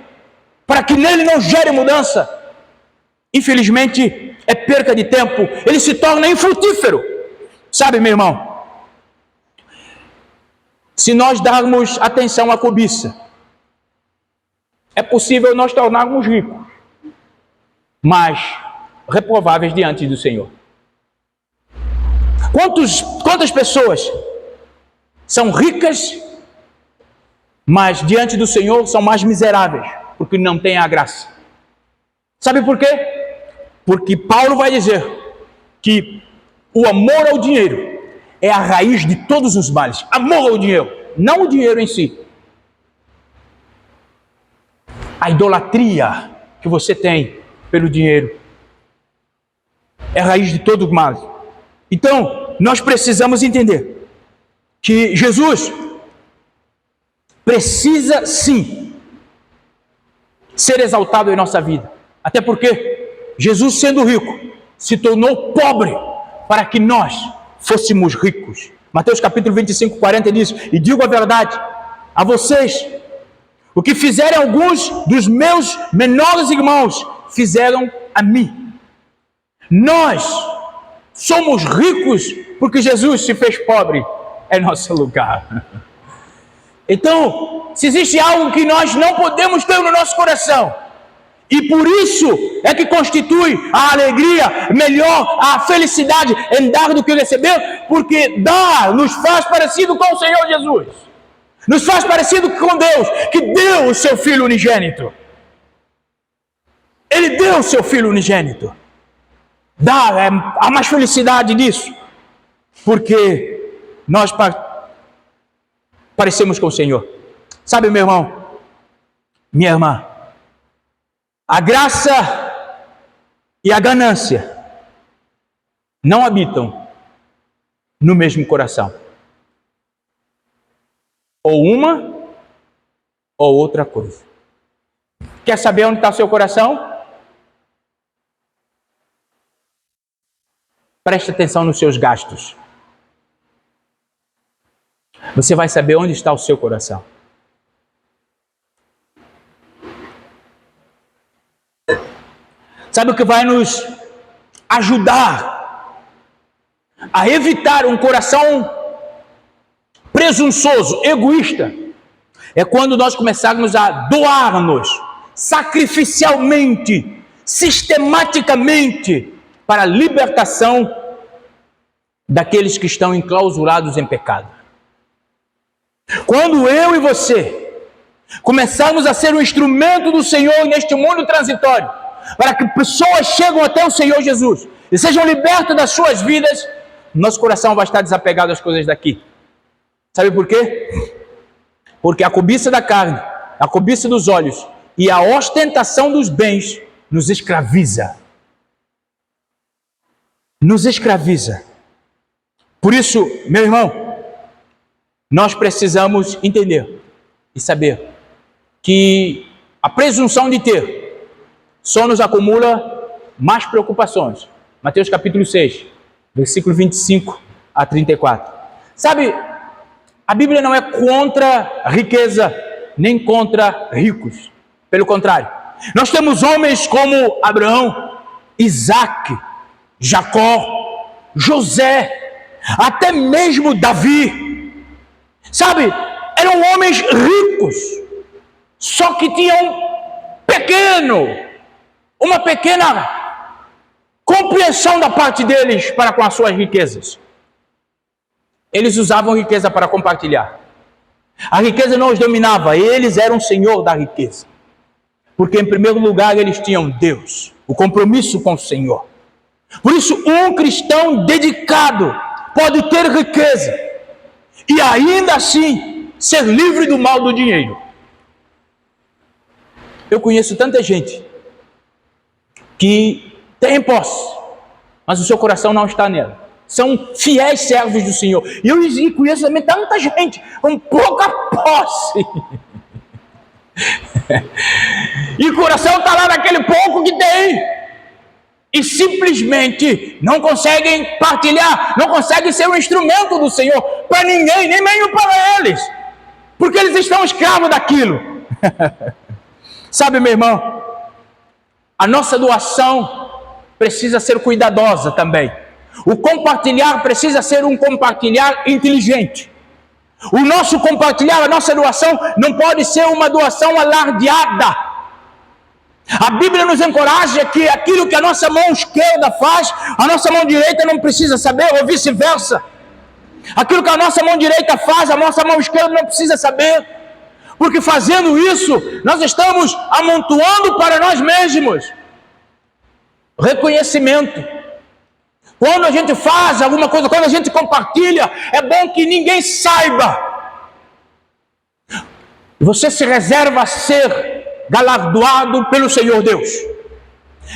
para que nele não gere mudança. Infelizmente, é perca de tempo, ele se torna infrutífero. Sabe, meu irmão, se nós darmos atenção à cobiça, é possível nós tornarmos ricos, mas reprováveis diante do Senhor. Quantas pessoas são ricas, mas diante do Senhor são mais miseráveis, porque não têm a graça? Sabe por quê? Porque Paulo vai dizer que o amor ao dinheiro é a raiz de todos os males. Amor ao dinheiro, não o dinheiro em si. A idolatria que você tem pelo dinheiro é a raiz de todo o mal. Então, nós precisamos entender que Jesus precisa sim ser exaltado em nossa vida. Até porque Jesus, sendo rico, se tornou pobre para que nós fôssemos ricos. Mateus capítulo 25, 40 diz: e digo a verdade a vocês, o que fizerem alguns dos meus menores irmãos, fizeram a mim. Nós somos ricos porque Jesus se fez pobre em nosso lugar. Então, se existe algo que nós não podemos ter no nosso coração, e por isso é que constitui a alegria melhor, a felicidade em dar do que receber, porque dar nos faz parecido com o Senhor Jesus, nos faz parecido com Deus, que deu o seu Filho unigênito. Ele deu o seu Filho unigênito. Há mais felicidade nisso porque nós parecemos com o Senhor. Sabe, meu irmão, minha irmã, a graça e a ganância não habitam no mesmo coração. Ou uma ou outra coisa. Quer saber onde está o seu coração? Preste atenção nos seus gastos. Você vai saber onde está o seu coração. Sabe o que vai nos ajudar a evitar um coração presunçoso, egoísta? É quando nós começarmos a doar-nos sacrificialmente, sistematicamente, para a libertação daqueles que estão enclausurados em pecado. Quando eu e você começarmos a ser um instrumento do Senhor neste mundo transitório, para que pessoas cheguem até o Senhor Jesus e sejam libertas das suas vidas, nosso coração vai estar desapegado às coisas daqui. Sabe por quê? Porque a cobiça da carne, a cobiça dos olhos e a ostentação dos bens nos escraviza. Nos escraviza. Por isso, meu irmão, nós precisamos entender e saber que a presunção de ter só nos acumula mais preocupações. Mateus capítulo 6, versículo 25 a 34. Sabe, a Bíblia não é contra a riqueza, nem contra ricos. Pelo contrário, nós temos homens como Abraão, Isaac, Jacó, José, até mesmo Davi. Sabe, eram homens ricos, só que tinham uma pequena compreensão da parte deles para com as suas riquezas. Eles usavam riqueza para compartilhar. A riqueza não os dominava, eles eram o senhor da riqueza. Porque em primeiro lugar eles tinham Deus, o compromisso com o Senhor. Por isso um cristão dedicado pode ter riqueza e ainda assim ser livre do mal do dinheiro. Eu conheço tanta gente que tem posse, mas o seu coração não está nela. São fiéis servos do Senhor. E eu conheço também tanta gente com pouca posse. E o coração está lá naquele pouco que tem. E simplesmente não conseguem partilhar, não conseguem ser um instrumento do Senhor para ninguém, nem mesmo para eles. Porque eles estão escravos daquilo. Sabe, meu irmão, a nossa doação precisa ser cuidadosa também. O compartilhar precisa ser um compartilhar inteligente. O nosso compartilhar, a nossa doação, não pode ser uma doação alardeada. A Bíblia nos encoraja que aquilo que a nossa mão esquerda faz, a nossa mão direita não precisa saber, ou vice-versa. Aquilo que a nossa mão direita faz, a nossa mão esquerda não precisa saber. Porque fazendo isso, nós estamos amontoando para nós mesmos reconhecimento. Quando a gente faz alguma coisa, quando a gente compartilha, é bom que ninguém saiba. Você se reserva a ser galardoado pelo Senhor Deus.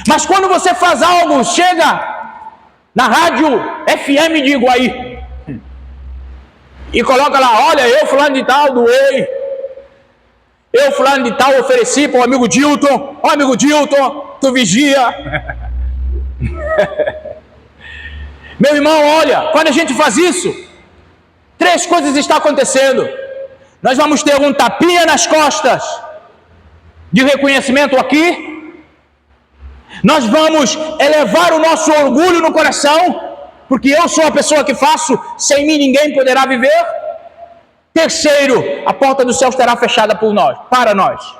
Mas quando você faz algo, chega na rádio FM de Iguaí e coloca lá, olha, eu fulano de tal doei, eu fulano de tal ofereci para o amigo Dilton, ó amigo Dilton, tu vigia. Meu irmão, olha, quando a gente faz isso, 3 coisas estão acontecendo. Nós vamos ter um tapinha nas costas de reconhecimento aqui. Nós vamos elevar o nosso orgulho no coração, porque eu sou a pessoa que faço, sem mim ninguém poderá viver. Terceiro, a porta do céu estará fechada por nós, para nós.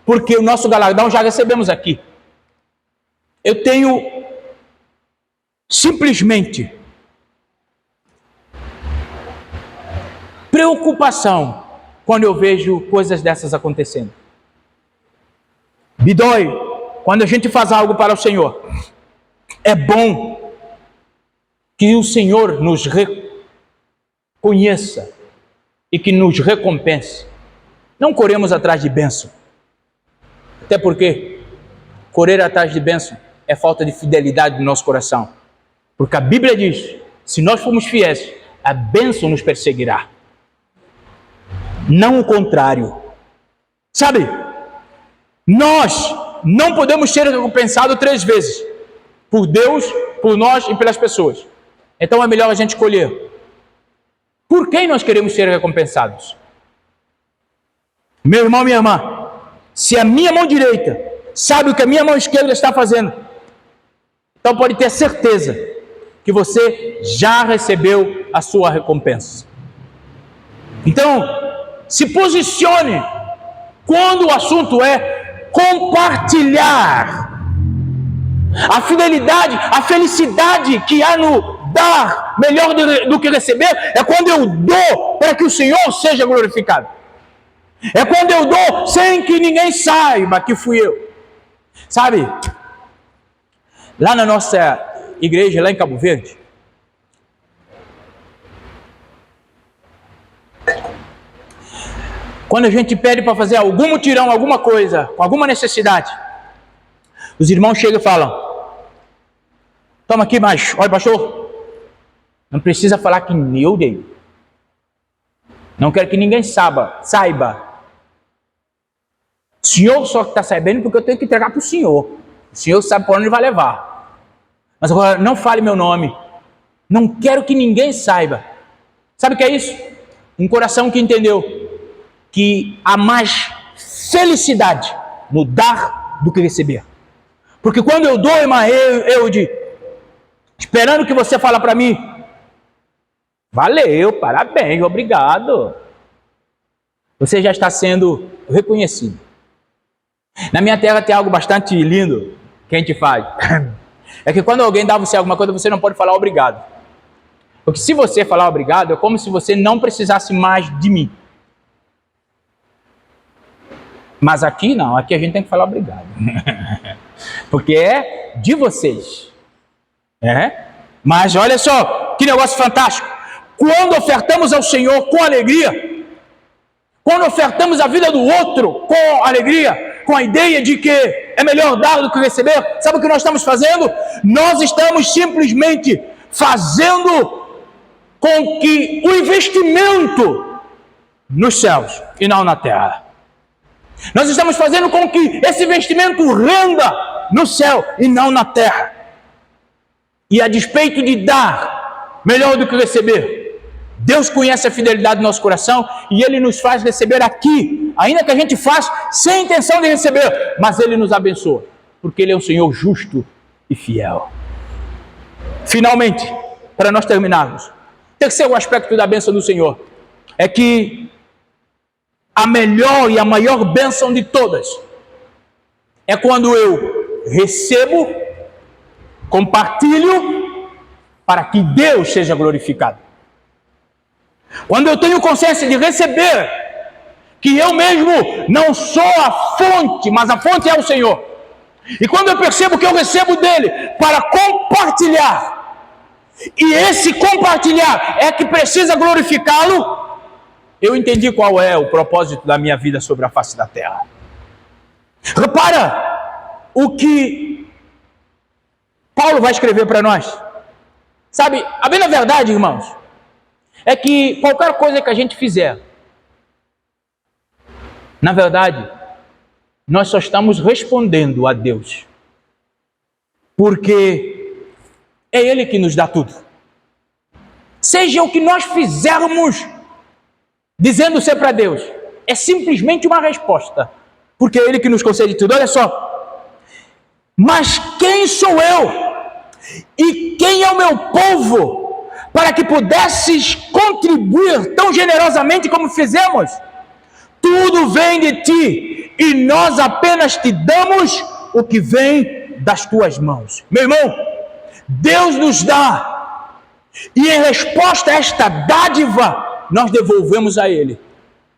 Porque o nosso galardão já recebemos aqui. Eu tenho simplesmente preocupação quando eu vejo coisas dessas acontecendo. Me dói quando a gente faz algo para o Senhor. É bom que o Senhor nos reconheça e que nos recompense. Não corremos atrás de bênção. Até porque correr atrás de bênção é falta de fidelidade do nosso coração. Porque a Bíblia diz, se nós formos fiéis, a bênção nos perseguirá. Não o contrário. Sabe, nós não podemos ser recompensados 3 vezes. Por Deus, por nós e pelas pessoas. Então é melhor a gente escolher. Por quem nós queremos ser recompensados? Meu irmão, minha irmã, se a minha mão direita sabe o que a minha mão esquerda está fazendo, então pode ter certeza que você já recebeu a sua recompensa. Então, se posicione quando o assunto é compartilhar. A fidelidade, a felicidade que há no dar melhor do que receber é quando eu dou para que o Senhor seja glorificado. É quando eu dou sem que ninguém saiba que fui eu. Sabe, lá na nossa igreja, lá em Cabo Verde, quando a gente pede para fazer algum mutirão, alguma coisa, com alguma necessidade, os irmãos chegam e falam, toma aqui, mas, olha pastor, não precisa falar que eu dei. Não quero que ninguém saiba. O senhor só está sabendo porque eu tenho que entregar para o senhor. O senhor sabe para onde ele vai levar. Mas agora, não fale meu nome. Não quero que ninguém saiba. Sabe o que é isso? Um coração que entendeu que há mais felicidade no dar do que receber. Porque quando eu dou, irmã, esperando que você fale para mim, valeu, parabéns, obrigado. Você já está sendo reconhecido. Na minha terra tem algo bastante lindo que a gente faz. É que quando alguém dá a você alguma coisa, você não pode falar obrigado. Porque se você falar obrigado, é como se você não precisasse mais de mim. Mas aqui não, aqui a gente tem que falar obrigado. Porque é de vocês. Mas olha só, que negócio fantástico. Quando ofertamos ao Senhor com alegria, quando ofertamos a vida do outro com alegria, com a ideia de que é melhor dar do que receber, sabe o que nós estamos fazendo? Nós estamos simplesmente fazendo com que o investimento nos céus e não na terra. Nós estamos fazendo com que esse investimento renda no céu e não na terra. E a despeito de dar melhor do que receber, Deus conhece a fidelidade do nosso coração e Ele nos faz receber aqui, ainda que a gente faça sem intenção de receber, mas Ele nos abençoa, porque Ele é um Senhor justo e fiel. Finalmente, para nós terminarmos, terceiro aspecto da bênção do Senhor é que a melhor e a maior bênção de todas é quando eu recebo, compartilho, para que Deus seja glorificado. Quando eu tenho consciência de receber, que eu mesmo não sou a fonte, mas a fonte é o Senhor. E quando eu percebo que eu recebo dele para compartilhar, e esse compartilhar é que precisa glorificá-lo, eu entendi qual é o propósito da minha vida sobre a face da terra. Repara o que Paulo vai escrever para nós. Sabe, a bem na verdade, irmãos, é que qualquer coisa que a gente fizer, na verdade, nós só estamos respondendo a Deus. Porque é Ele que nos dá tudo. Seja o que nós fizermos, dizendo ser para Deus, é simplesmente uma resposta, porque é Ele que nos concede tudo. Olha só, mas quem sou eu e quem é o meu povo para que pudesses contribuir tão generosamente como fizemos? Tudo vem de ti e nós apenas te damos o que vem das tuas mãos. Meu irmão, Deus nos dá e em resposta a esta dádiva nós devolvemos a Ele,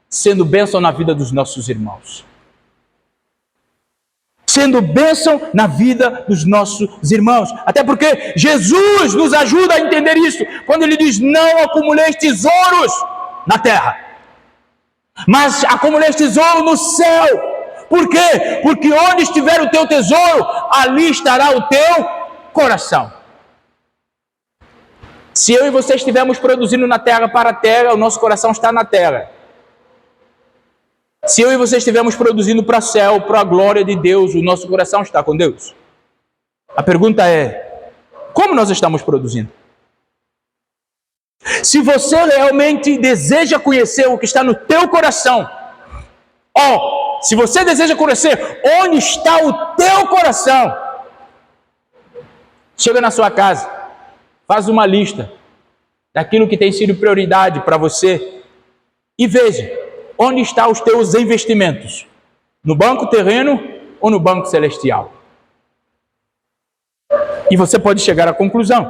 sendo bênção na vida dos nossos irmãos. sendo bênção na vida dos nossos irmãos. Até porque Jesus nos ajuda a entender isso, quando ele diz: não acumuleis tesouros na terra, mas acumuleis tesouro no céu. Por quê? Porque onde estiver o teu tesouro, ali estará o teu coração. Se eu e você estivermos produzindo na terra para a terra, o nosso coração está na terra. Se eu e você estivermos produzindo para o céu, para a glória de Deus, o nosso coração está com Deus. A pergunta é: como nós estamos produzindo? Se você realmente deseja conhecer o que está no teu coração, se você deseja conhecer onde está o teu coração, chega na sua casa, faz uma lista daquilo que tem sido prioridade para você e veja onde estão os teus investimentos, no banco terreno ou no banco celestial. E você pode chegar à conclusão: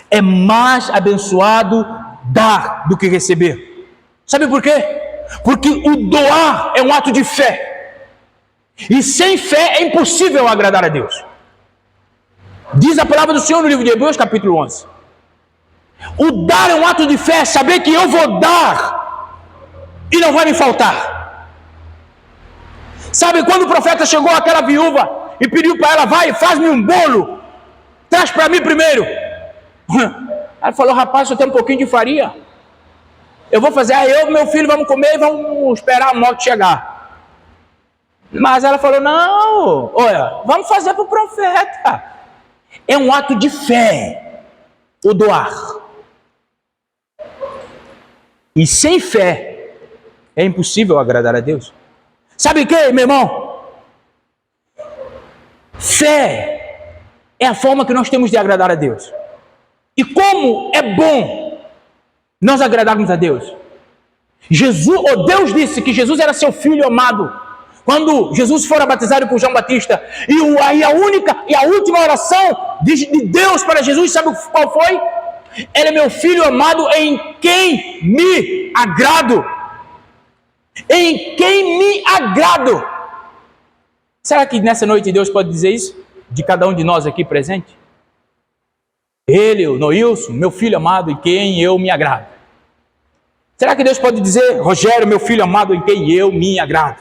é mais abençoado dar do que receber. Sabe por quê? Porque o doar é um ato de fé. E sem fé é impossível agradar a Deus. Diz a palavra do Senhor no livro de Hebreus, capítulo 11. O dar é um ato de fé, saber que eu vou dar e não vai me faltar. Sabe quando o profeta chegou àquela viúva e pediu para ela: vai, faz-me um bolo, traz para mim primeiro. Ela falou: rapaz, só tem um pouquinho de farinha. Eu vou fazer, eu e meu filho vamos comer e vamos esperar a morte chegar. Mas ela falou: não, olha, vamos fazer para o profeta. É um ato de fé, o doar. E sem fé é impossível agradar a Deus. Sabe o que, meu irmão? Fé é a forma que nós temos de agradar a Deus. E como é bom nós agradarmos a Deus. Deus disse que Jesus era seu filho amado. Quando Jesus fora batizado por João Batista, e a única e a última oração de Deus para Jesus, sabe qual foi? Ele é meu filho amado em quem me agrado. Em quem me agrado. Será que nessa noite Deus pode dizer isso? De cada um de nós aqui presente? Ele, o Noilson, meu filho amado em quem eu me agrado. Será que Deus pode dizer: Rogério, meu filho amado em quem eu me agrado?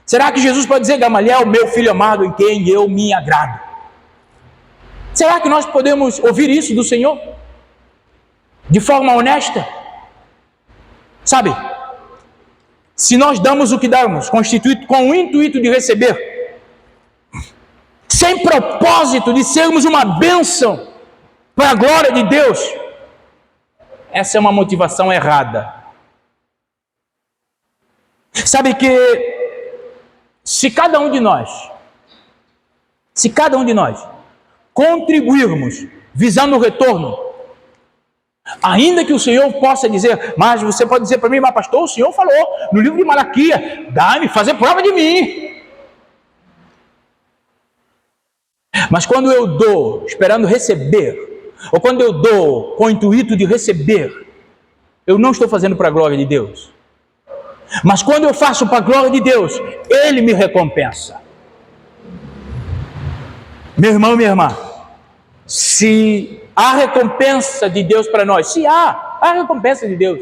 Será que Jesus pode dizer: Gamaliel, meu filho amado em quem eu me agrado? Será que nós podemos ouvir isso do Senhor? De forma honesta? Sabe, se nós damos o que damos, com o intuito de receber, sem propósito de sermos uma bênção para a glória de Deus, essa é uma motivação errada. Sabe que se cada um de nós contribuirmos visando o retorno, ainda que o Senhor possa dizer, mas você pode dizer para mim: mas pastor, o Senhor falou no livro de Malaquias, dá-me, fazer prova de mim. Mas quando eu dou esperando receber, ou quando eu dou com o intuito de receber, eu não estou fazendo para a glória de Deus. Mas quando eu faço para a glória de Deus, Ele me recompensa. Meu irmão, minha irmã, se há recompensa de Deus para nós, se há recompensa de Deus,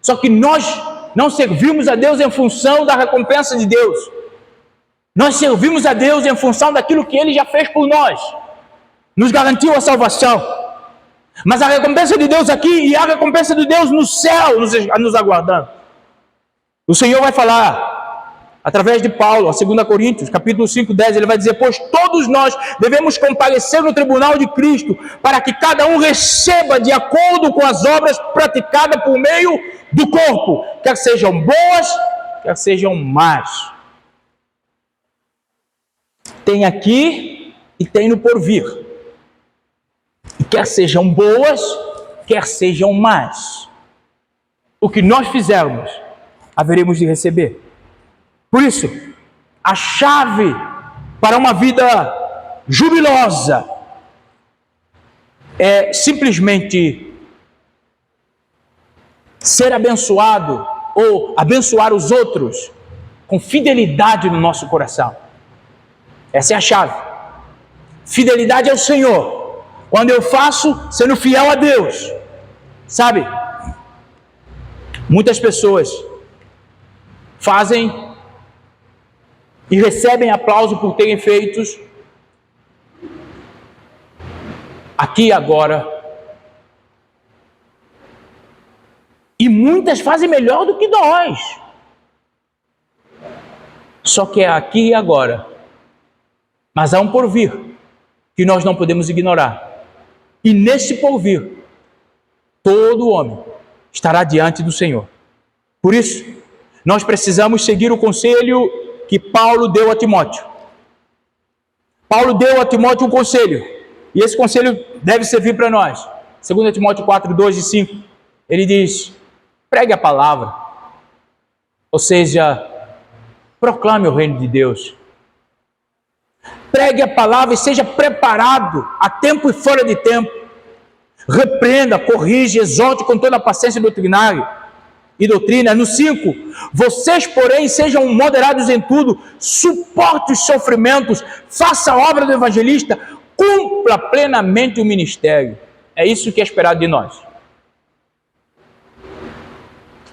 só que nós não servimos a Deus em função da recompensa de Deus. Nós servimos a Deus em função daquilo que Ele já fez por nós, nos garantiu a salvação. Mas a recompensa de Deus aqui e a recompensa de Deus no céu nos aguardando. O Senhor vai falar através de Paulo, a 2 Coríntios, capítulo 5, 10, ele vai dizer: pois todos nós devemos comparecer no tribunal de Cristo, para que cada um receba de acordo com as obras praticadas por meio do corpo, quer sejam boas, quer sejam más. Tem aqui e tem no porvir. E quer sejam boas, quer sejam más. O que nós fizermos, haveremos de receber. Por isso, a chave para uma vida jubilosa é simplesmente ser abençoado ou abençoar os outros com fidelidade no nosso coração. Essa é a chave. Fidelidade ao Senhor. Quando eu faço, sendo fiel a Deus. Sabe? Muitas pessoas fazem e recebem aplauso por terem feitos aqui e agora. E muitas fazem melhor do que nós. Só que é aqui e agora. Mas há um porvir que nós não podemos ignorar. E nesse porvir, todo homem estará diante do Senhor. Por isso, nós precisamos seguir o conselho que Paulo deu a Timóteo. Paulo deu a Timóteo um conselho. E esse conselho deve servir para nós. 2 Timóteo 4, 2 e 5. Ele diz: pregue a palavra. Ou seja, proclame o reino de Deus. Pregue a palavra e seja preparado a tempo e fora de tempo. Repreenda, corrige, exorte com toda a paciência e doutrina. No 5, vocês, porém, sejam moderados em tudo, suporte os sofrimentos, faça a obra do evangelista, cumpra plenamente o ministério. É isso que é esperado de nós.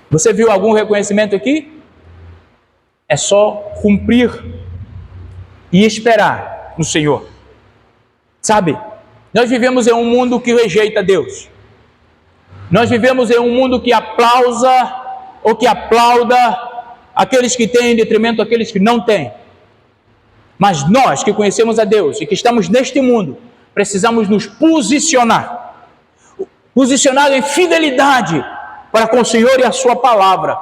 Você viu algum reconhecimento aqui? É só cumprir e esperar no Senhor. Sabe, nós vivemos em um mundo que rejeita Deus. Nós vivemos em um mundo que aplausa ou que aplauda aqueles que têm em detrimento daqueles que não têm. Mas nós que conhecemos a Deus e que estamos neste mundo, precisamos nos posicionar em fidelidade para com o Senhor e a sua palavra.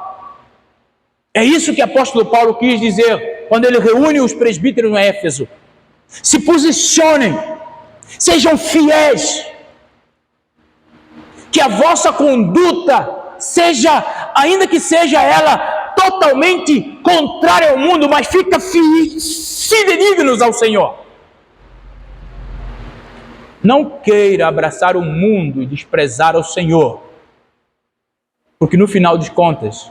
É isso que o apóstolo Paulo quis dizer quando ele reúne os presbíteros no Éfeso. Se posicionem, sejam fiéis, que a vossa conduta seja, ainda que seja ela totalmente contrária ao mundo, mas fica fidedignos ao Senhor. Não queira abraçar o mundo e desprezar o Senhor, porque no final de contas,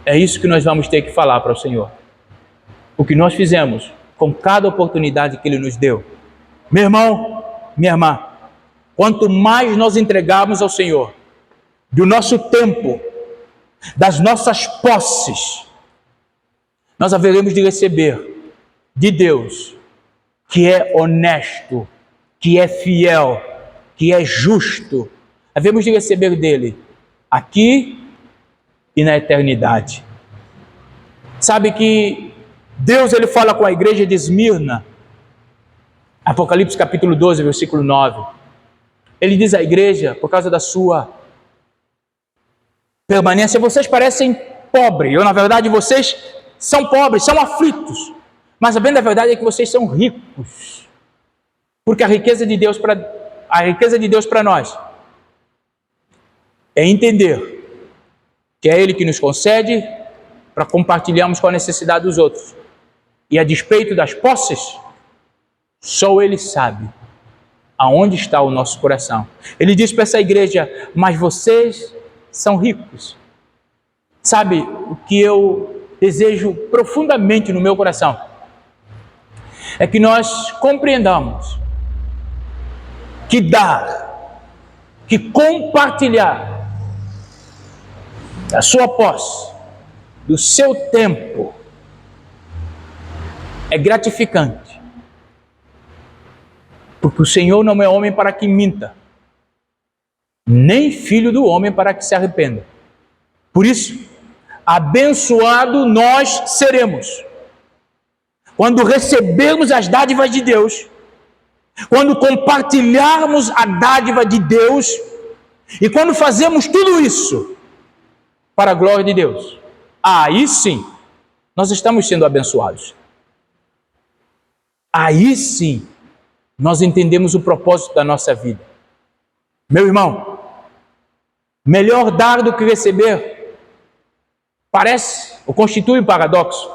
é isso que nós vamos ter que falar para o Senhor. O que nós fizemos com cada oportunidade que Ele nos deu. Meu irmão, minha irmã, quanto mais nós entregarmos ao Senhor do nosso tempo, das nossas posses, nós haveremos de receber de Deus, que é honesto, que é fiel, que é justo. Haveremos de receber dele aqui e na eternidade. Sabe que Deus, ele fala com a igreja de Esmirna, Apocalipse capítulo 12, versículo 9. Ele diz à igreja, por causa da sua permanência, vocês parecem pobres, ou na verdade vocês são pobres, são aflitos, mas a bem da verdade é que vocês são ricos, porque a riqueza de Deus para nós é entender que é Ele que nos concede para compartilharmos com a necessidade dos outros. E a despeito das posses, só Ele sabe aonde está o nosso coração. Ele diz para essa igreja: mas vocês são ricos. Sabe o que eu desejo profundamente no meu coração? É que nós compreendamos que dar, que compartilhar a sua posse, do seu tempo, é gratificante. Porque o Senhor não é homem para que minta, nem filho do homem para que se arrependa. Por isso, abençoado nós seremos quando recebermos as dádivas de Deus, quando compartilharmos a dádiva de Deus e quando fazemos tudo isso para a glória de Deus. Aí sim, nós estamos sendo abençoados. Aí sim, nós entendemos o propósito da nossa vida. Meu irmão, melhor dar do que receber, parece ou constitui um paradoxo,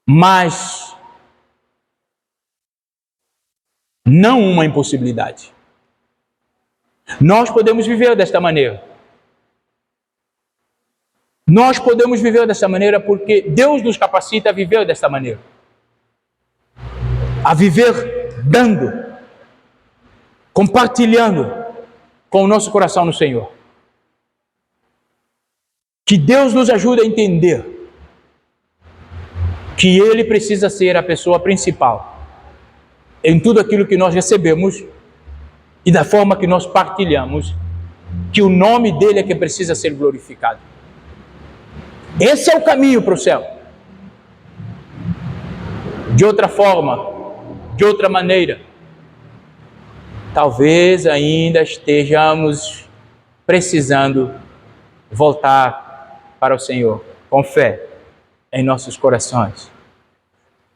mas não uma impossibilidade. Nós podemos viver desta maneira. Nós podemos viver dessa maneira porque Deus nos capacita a viver dessa maneira. a viver dando, compartilhando com o nosso coração no Senhor. Que Deus nos ajude a entender que Ele precisa ser a pessoa principal em tudo aquilo que nós recebemos e da forma que nós partilhamos, que o nome dEle é que precisa ser glorificado. Esse é o caminho para o céu. De outra forma, de outra maneira, talvez ainda estejamos precisando voltar para o Senhor com fé em nossos corações.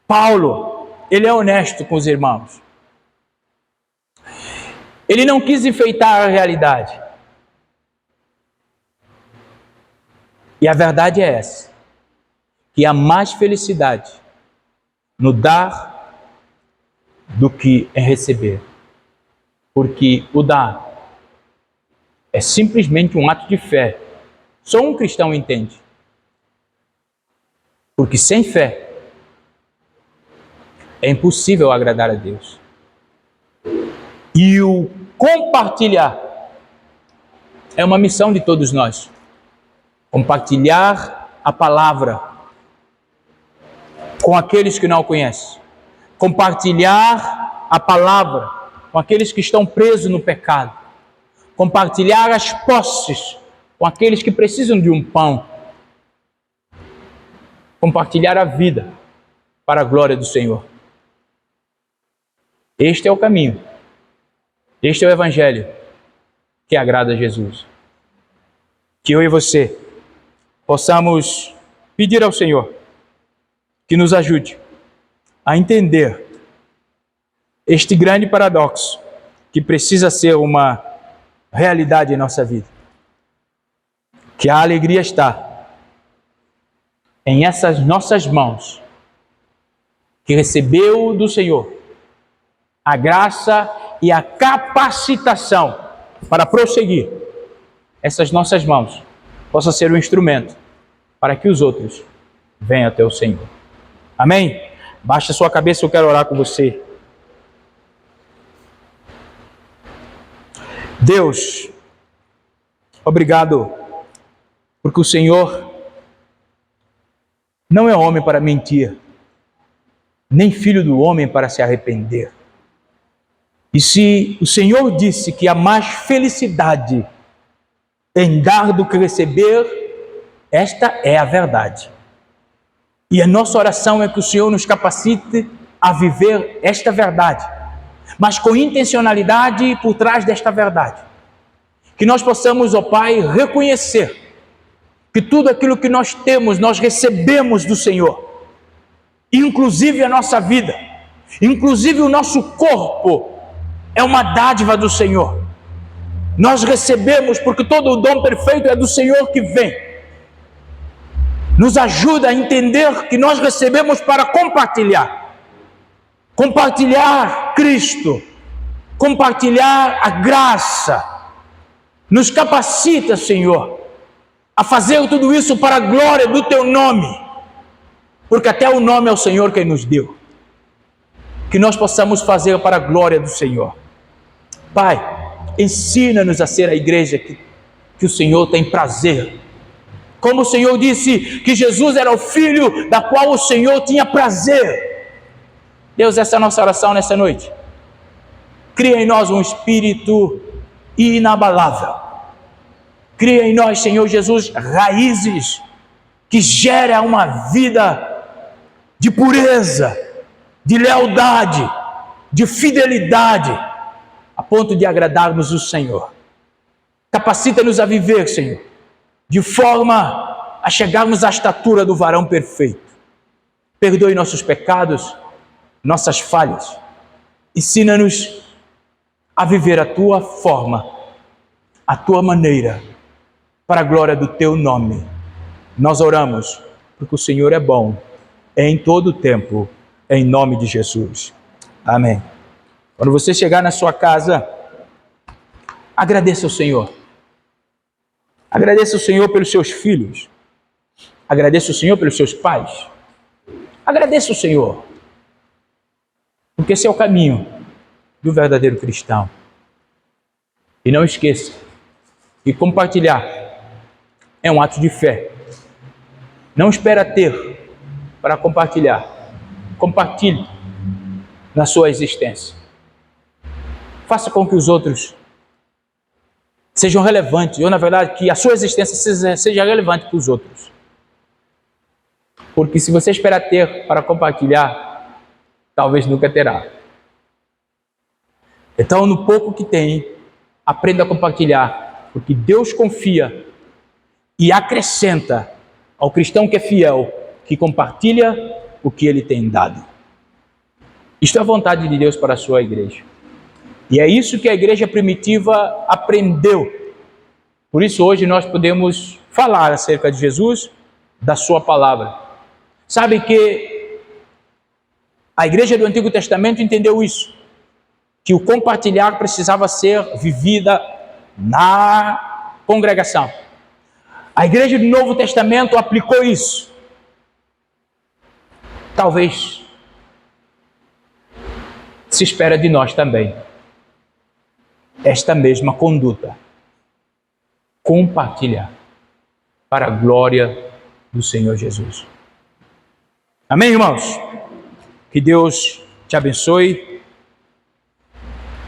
Paulo, ele é honesto com os irmãos. Ele não quis enfeitar a realidade. E a verdade é essa, que há mais felicidade no dar do que em receber. Porque o dar é simplesmente um ato de fé. Só um cristão entende. Porque sem fé é impossível agradar a Deus. E o compartilhar é uma missão de todos nós. Compartilhar a palavra com aqueles que não a conhecem. Compartilhar a palavra com aqueles que estão presos no pecado. Compartilhar as posses com aqueles que precisam de um pão. Compartilhar a vida para a glória do Senhor. Este é o caminho. Este é o Evangelho que agrada a Jesus. Que eu e você possamos pedir ao Senhor que nos ajude a entender este grande paradoxo que precisa ser uma realidade em nossa vida. Que a alegria está em essas nossas mãos, que recebeu do Senhor a graça e a capacitação para prosseguir. Essas nossas mãos possam ser um instrumento para que os outros venham até o Senhor. Amém? Baixa sua cabeça, eu quero orar com você. Deus, obrigado, porque o Senhor não é homem para mentir, nem filho do homem para se arrepender. E se o Senhor disse que há mais felicidade em dar do que receber, esta é a verdade. E a nossa oração é que o Senhor nos capacite a viver esta verdade, mas com intencionalidade por trás desta verdade. Que nós possamos, ó Pai, reconhecer que tudo aquilo que nós temos, nós recebemos do Senhor. Inclusive a nossa vida, inclusive o nosso corpo, é uma dádiva do Senhor. Nós recebemos porque todo o dom perfeito é do Senhor que vem. Nos ajuda a entender que nós recebemos para compartilhar. Compartilhar Cristo. Compartilhar a graça. Nos capacita, Senhor, a fazer tudo isso para a glória do Teu nome. Porque até o nome é o Senhor quem nos deu. Que nós possamos fazer para a glória do Senhor. Pai, ensina-nos a ser a igreja que o Senhor tem prazer. Como o Senhor disse que Jesus era o Filho da qual o Senhor tinha prazer. Deus, essa é a nossa oração nessa noite. Cria em nós um espírito inabalável. Cria em nós, Senhor Jesus, raízes que gera uma vida de pureza, de lealdade, de fidelidade, a ponto de agradarmos o Senhor. Capacita-nos a viver, Senhor, de forma a chegarmos à estatura do varão perfeito. Perdoe nossos pecados, nossas falhas. Ensina-nos a viver a Tua forma, a Tua maneira, para a glória do Teu nome. Nós oramos, porque o Senhor é bom, em todo o tempo, em nome de Jesus. Amém. Quando você chegar na sua casa, agradeça ao Senhor. Agradeça ao Senhor pelos seus filhos. Agradeça ao Senhor pelos seus pais. Agradeça ao Senhor. Porque esse é o caminho do verdadeiro cristão. E não esqueça que compartilhar é um ato de fé. Não espera ter para compartilhar. Compartilhe na sua existência. Faça com que os outros sejam relevantes, ou na verdade que a sua existência seja relevante para os outros. Porque se você espera ter para compartilhar, talvez nunca terá. Então, no pouco que tem, aprenda a compartilhar, porque Deus confia e acrescenta ao cristão que é fiel, que compartilha o que ele tem dado. Isto é a vontade de Deus para a sua igreja. E é isso que a igreja primitiva aprendeu. Por isso hoje nós podemos falar acerca de Jesus, da sua palavra. Sabe que a igreja do Antigo Testamento entendeu isso, que o compartilhar precisava ser vivida na congregação. A igreja do Novo Testamento aplicou isso. Talvez se espera de nós também esta mesma conduta. Compartilhar para a glória do Senhor Jesus. Amém, irmãos? Que Deus te abençoe,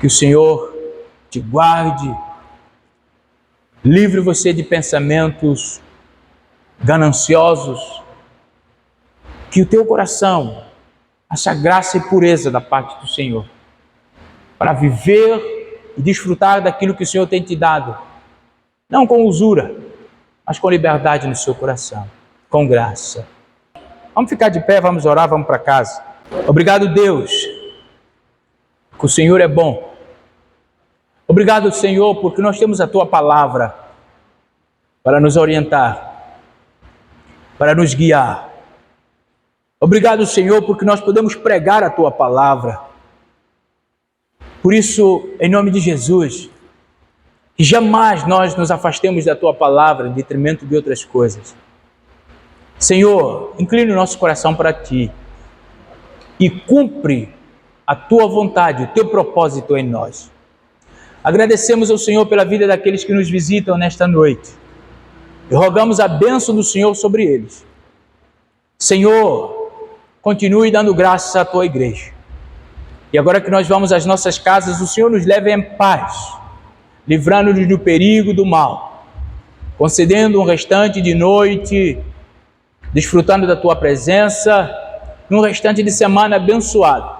que o Senhor te guarde, livre você de pensamentos gananciosos, que o teu coração ache graça e pureza da parte do Senhor, para viver e desfrutar daquilo que o Senhor tem te dado, não com usura, mas com liberdade no seu coração, com graça. Vamos ficar de pé, vamos orar, vamos para casa. Obrigado, Deus, que o Senhor é bom. Obrigado, Senhor, porque nós temos a Tua palavra para nos orientar, para nos guiar. Obrigado, Senhor, porque nós podemos pregar a Tua palavra. Por isso, em nome de Jesus, que jamais nós nos afastemos da Tua palavra em detrimento de outras coisas. Senhor, incline o nosso coração para Ti e cumpre a Tua vontade, o Teu propósito em nós. Agradecemos ao Senhor pela vida daqueles que nos visitam nesta noite e rogamos a bênção do Senhor sobre eles. Senhor, continue dando graça à Tua igreja. E agora que nós vamos às nossas casas, o Senhor nos leve em paz, livrando-nos do perigo do mal, concedendo um restante de noite, desfrutando da Tua presença, num restante de semana abençoado.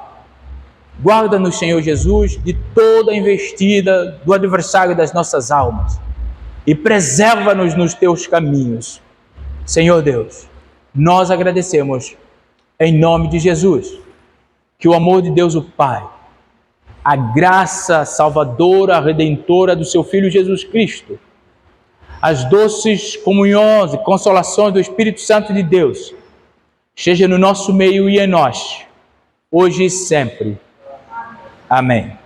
Guarda-nos, Senhor Jesus, de toda a investida do adversário das nossas almas e preserva-nos nos Teus caminhos. Senhor Deus, nós agradecemos em nome de Jesus, que o amor de Deus o Pai, a graça salvadora, redentora do Seu Filho Jesus Cristo, as doces comunhões e consolações do Espírito Santo de Deus, esteja no nosso meio e em nós, hoje e sempre. Amém.